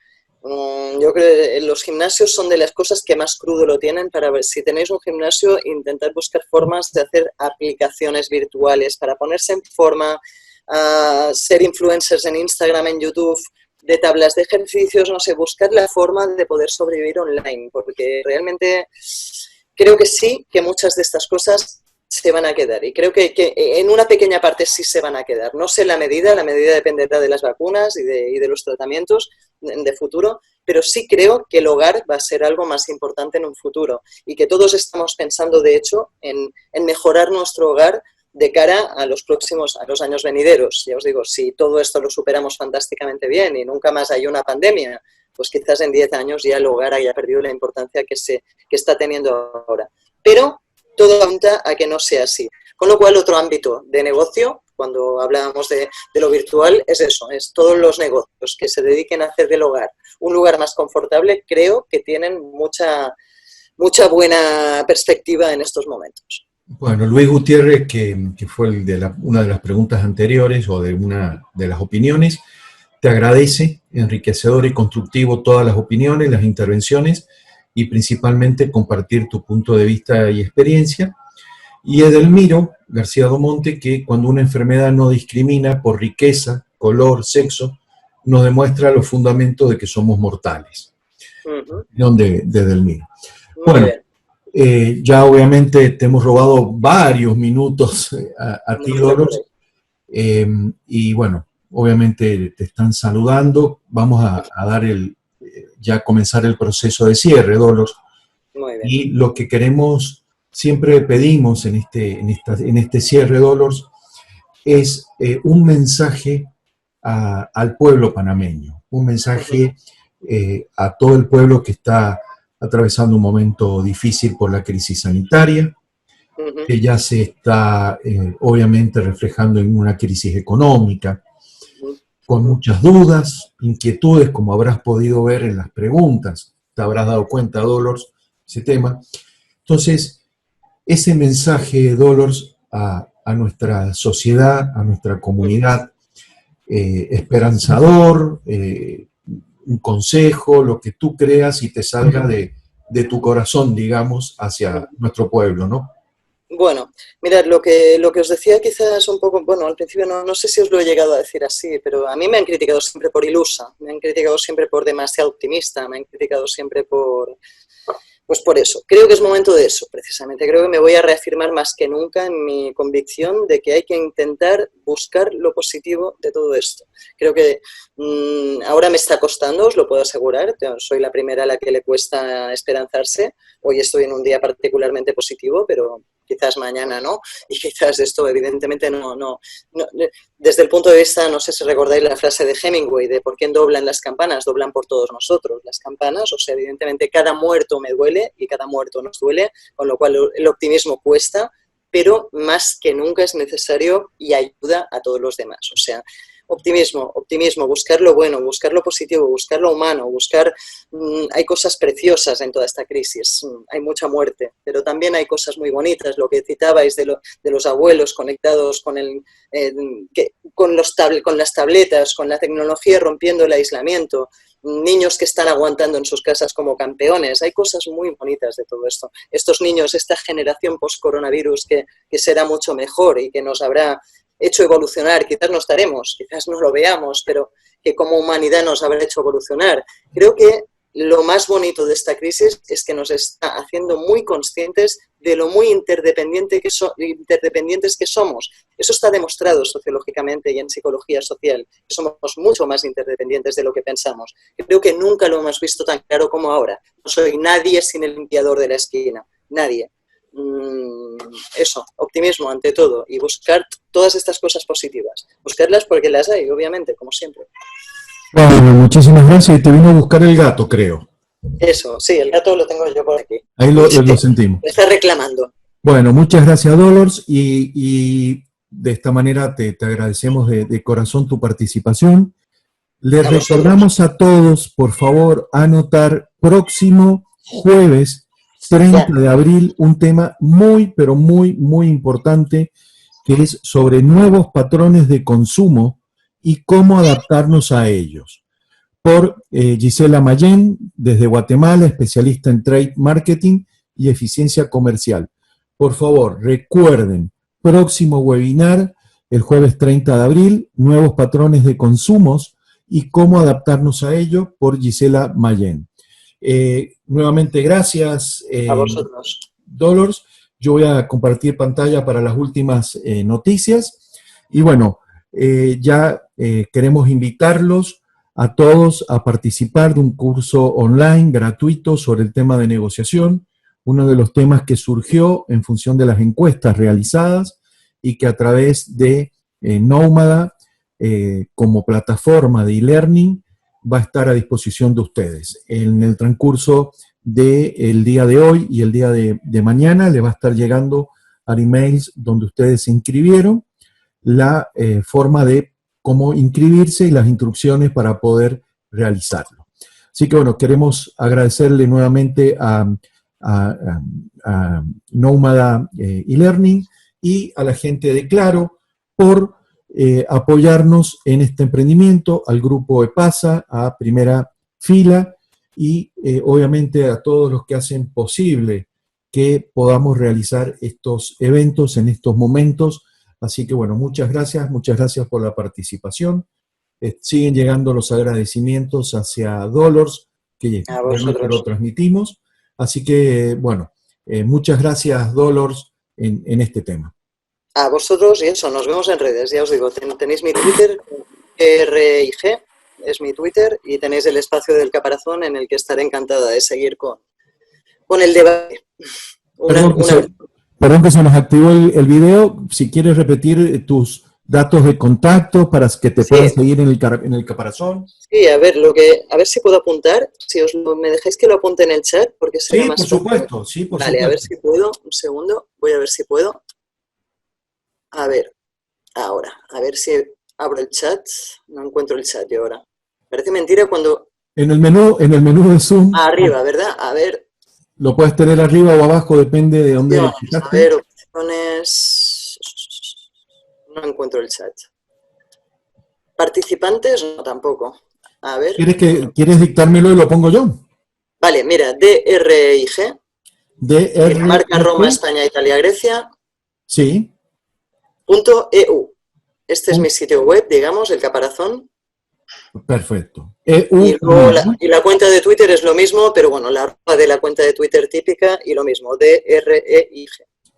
yo creo que los gimnasios son de las cosas que más crudo lo tienen. Para ver, si tenéis un gimnasio, intentad buscar formas de hacer aplicaciones virtuales para ponerse en forma, ser influencers en Instagram, en YouTube, de tablas de ejercicios, no sé, buscar la forma de poder sobrevivir online, porque realmente creo que sí, que muchas de estas cosas se van a quedar, y creo que en una pequeña parte sí se van a quedar. No sé la medida dependerá de las vacunas y de los tratamientos de futuro, pero sí creo que el hogar va a ser algo más importante en un futuro, y que todos estamos pensando, de hecho, en mejorar nuestro hogar de cara a los años venideros. Ya os digo, si todo esto lo superamos fantásticamente bien y nunca más hay una pandemia, pues quizás en 10 años ya el hogar haya perdido la importancia que está teniendo ahora. Pero todo apunta a que no sea así. Con lo cual, otro ámbito de negocio, cuando hablábamos de lo virtual, es eso, es todos los negocios que se dediquen a hacer del hogar un lugar más confortable, creo que tienen mucha buena perspectiva en estos momentos. Bueno, Luis Gutiérrez, que fue una de las preguntas anteriores o de una de las opiniones, te agradece, enriquecedor y constructivo todas las opiniones, las intervenciones y principalmente compartir tu punto de vista y experiencia. Y Edelmiro García Domonte, que cuando una enfermedad no discrimina por riqueza, color, sexo, nos demuestra los fundamentos de que somos mortales. De Edelmiro. Bueno, ya obviamente te hemos robado varios minutos a ti, Dolores, y bueno, obviamente te están saludando. Vamos a dar ya comenzar el proceso de cierre, Dolores. Muy bien. Y lo que queremos, siempre pedimos en este cierre, Dolores, es un mensaje al pueblo panameño, un mensaje a todo el pueblo que está atravesando un momento difícil por la crisis sanitaria, que ya se está obviamente reflejando en una crisis económica, con muchas dudas, inquietudes, como habrás podido ver en las preguntas, te habrás dado cuenta, Dolores, ese tema. Entonces, ese mensaje, Dolores, a nuestra sociedad, a nuestra comunidad, esperanzador, un consejo, lo que tú creas y te salga de tu corazón, digamos, hacia nuestro pueblo, ¿no? Bueno, mirad, lo que os decía quizás un poco, bueno, al principio no sé si os lo he llegado a decir así, pero a mí me han criticado siempre por ilusa, me han criticado siempre por demasiado optimista, me han criticado siempre pues por eso. Creo que es momento de eso, precisamente. Creo que me voy a reafirmar más que nunca en mi convicción de que hay que intentar buscar lo positivo de todo esto. Creo que ahora me está costando, os lo puedo asegurar. Soy la primera a la que le cuesta esperanzarse. Hoy estoy en un día particularmente positivo, pero quizás mañana no. Y quizás esto evidentemente no. Desde el punto de vista, no sé si recordáis la frase de Hemingway, de ¿por quién doblan las campanas? Doblan por todos nosotros las campanas. O sea, evidentemente cada muerto me duele y cada muerto nos duele, con lo cual el optimismo cuesta, pero más que nunca es necesario y ayuda a todos los demás. O sea, optimismo, buscar lo bueno, buscar lo positivo, buscar lo humano, hay cosas preciosas en toda esta crisis, hay mucha muerte, pero también hay cosas muy bonitas, lo que citabais de los abuelos conectados con las tabletas, con la tecnología rompiendo el aislamiento, niños que están aguantando en sus casas como campeones, hay cosas muy bonitas de todo esto. Estos niños, esta generación post-coronavirus que será mucho mejor y que nos habrá hecho evolucionar, quizás no estaremos, quizás no lo veamos, pero que como humanidad nos habrá hecho evolucionar. Creo que lo más bonito de esta crisis es que nos está haciendo muy conscientes de lo muy interdependientes que somos. Eso está demostrado sociológicamente y en psicología social, que somos mucho más interdependientes de lo que pensamos. Creo que nunca lo hemos visto tan claro como ahora. No soy nadie sin el limpiador de la esquina, nadie. Eso, optimismo ante todo y buscar todas estas cosas positivas. Buscarlas porque las hay, obviamente, como siempre. Bueno, muchísimas gracias. Y te vino a buscar el gato, creo. Eso, sí, el gato lo tengo yo por aquí. Ahí lo sentimos. Me está reclamando. Bueno, muchas gracias, Dolores, y de esta manera te agradecemos de corazón tu participación. Les recordamos a todos, por favor, anotar próximo jueves 30 de abril, un tema muy, pero muy, muy importante, que es sobre nuevos patrones de consumo y cómo adaptarnos a ellos. Por Gisela Mayén, desde Guatemala, especialista en trade marketing y eficiencia comercial. Por favor, recuerden, próximo webinar, el jueves 30 de abril, nuevos patrones de consumos y cómo adaptarnos a ellos, por Gisela Mayén. Nuevamente, gracias, a vosotros. Dolores. Yo voy a compartir pantalla para las últimas noticias. Y bueno, ya queremos invitarlos a todos a participar de un curso online gratuito sobre el tema de negociación, uno de los temas que surgió en función de las encuestas realizadas y que a través de Nómada, como plataforma de e-learning, va a estar a disposición de ustedes. En el transcurso del día de hoy y el día de mañana le va a estar llegando a emails donde ustedes se inscribieron la forma de cómo inscribirse y las instrucciones para poder realizarlo. Así que bueno, queremos agradecerle nuevamente a Nómada e-learning y a la gente de Claro por apoyarnos en este emprendimiento, al grupo EPASA, a Primera Fila y obviamente a todos los que hacen posible que podamos realizar estos eventos en estos momentos. Así que bueno, muchas gracias por la participación. Siguen llegando los agradecimientos hacia Dolores, que lo transmitimos. Así que bueno, muchas gracias, Dolores, en este tema. A vosotros y eso, nos vemos en redes, ya os digo, tenéis mi Twitter, RIG, es mi Twitter, y tenéis el espacio del Caparazón en el que estaré encantada de seguir con el debate. Perdón que se nos activó el video. Si quieres repetir tus datos de contacto para que te puedan seguir en el Caparazón. Sí, a ver si puedo apuntar. Si me dejáis que lo apunte en el chat, porque sería más por supuesto. Vale, a ver si puedo. Un segundo, voy a ver si puedo. A ver, ahora, a ver si abro el chat. No encuentro el chat yo ahora. Parece mentira cuando... En el menú de Zoom. Arriba, ¿verdad? A ver. Lo puedes tener arriba o abajo, depende de dónde... A ver, opciones... No encuentro el chat. ¿Participantes? No, tampoco. A ver. ¿Quieres dictármelo y lo pongo yo? Vale, mira, DRIG. Dinamarca, Roma, España, Italia, Grecia. Sí. .eu. Este es mi sitio web, digamos, el caparazón. Perfecto. Y luego la cuenta de Twitter es lo mismo, pero bueno, la arroba de la cuenta de Twitter típica y lo mismo, DREIG.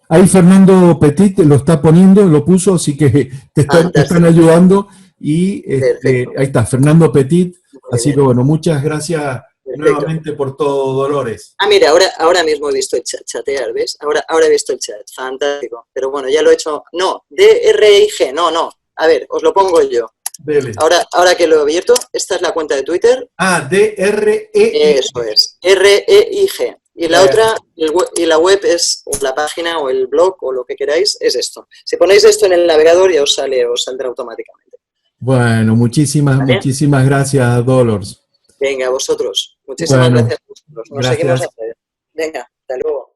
Ahí Fernando Petit lo está poniendo, lo puso, así que te están ayudando. Y ahí está, Fernando Petit. Así que bueno, muchas gracias nuevamente por todo, Dolores. Ah, mira, ahora mismo he visto el chat, chatear, ¿ves? Ahora he visto el chat, fantástico. Pero bueno, ya lo he hecho. No, DRIG, no. A ver, os lo pongo yo. Dele. Ahora que lo he abierto, esta es la cuenta de Twitter. Ah, DREIG. Eso es, REIG. Y la otra, y la web es, o la página o el blog o lo que queráis, es esto. Si ponéis esto en el navegador ya os saldrá automáticamente. Bueno, muchísimas gracias, Dolores. Venga, a vosotros. Muchísimas gracias a vosotros. Nos seguimos a ver. Venga, hasta luego.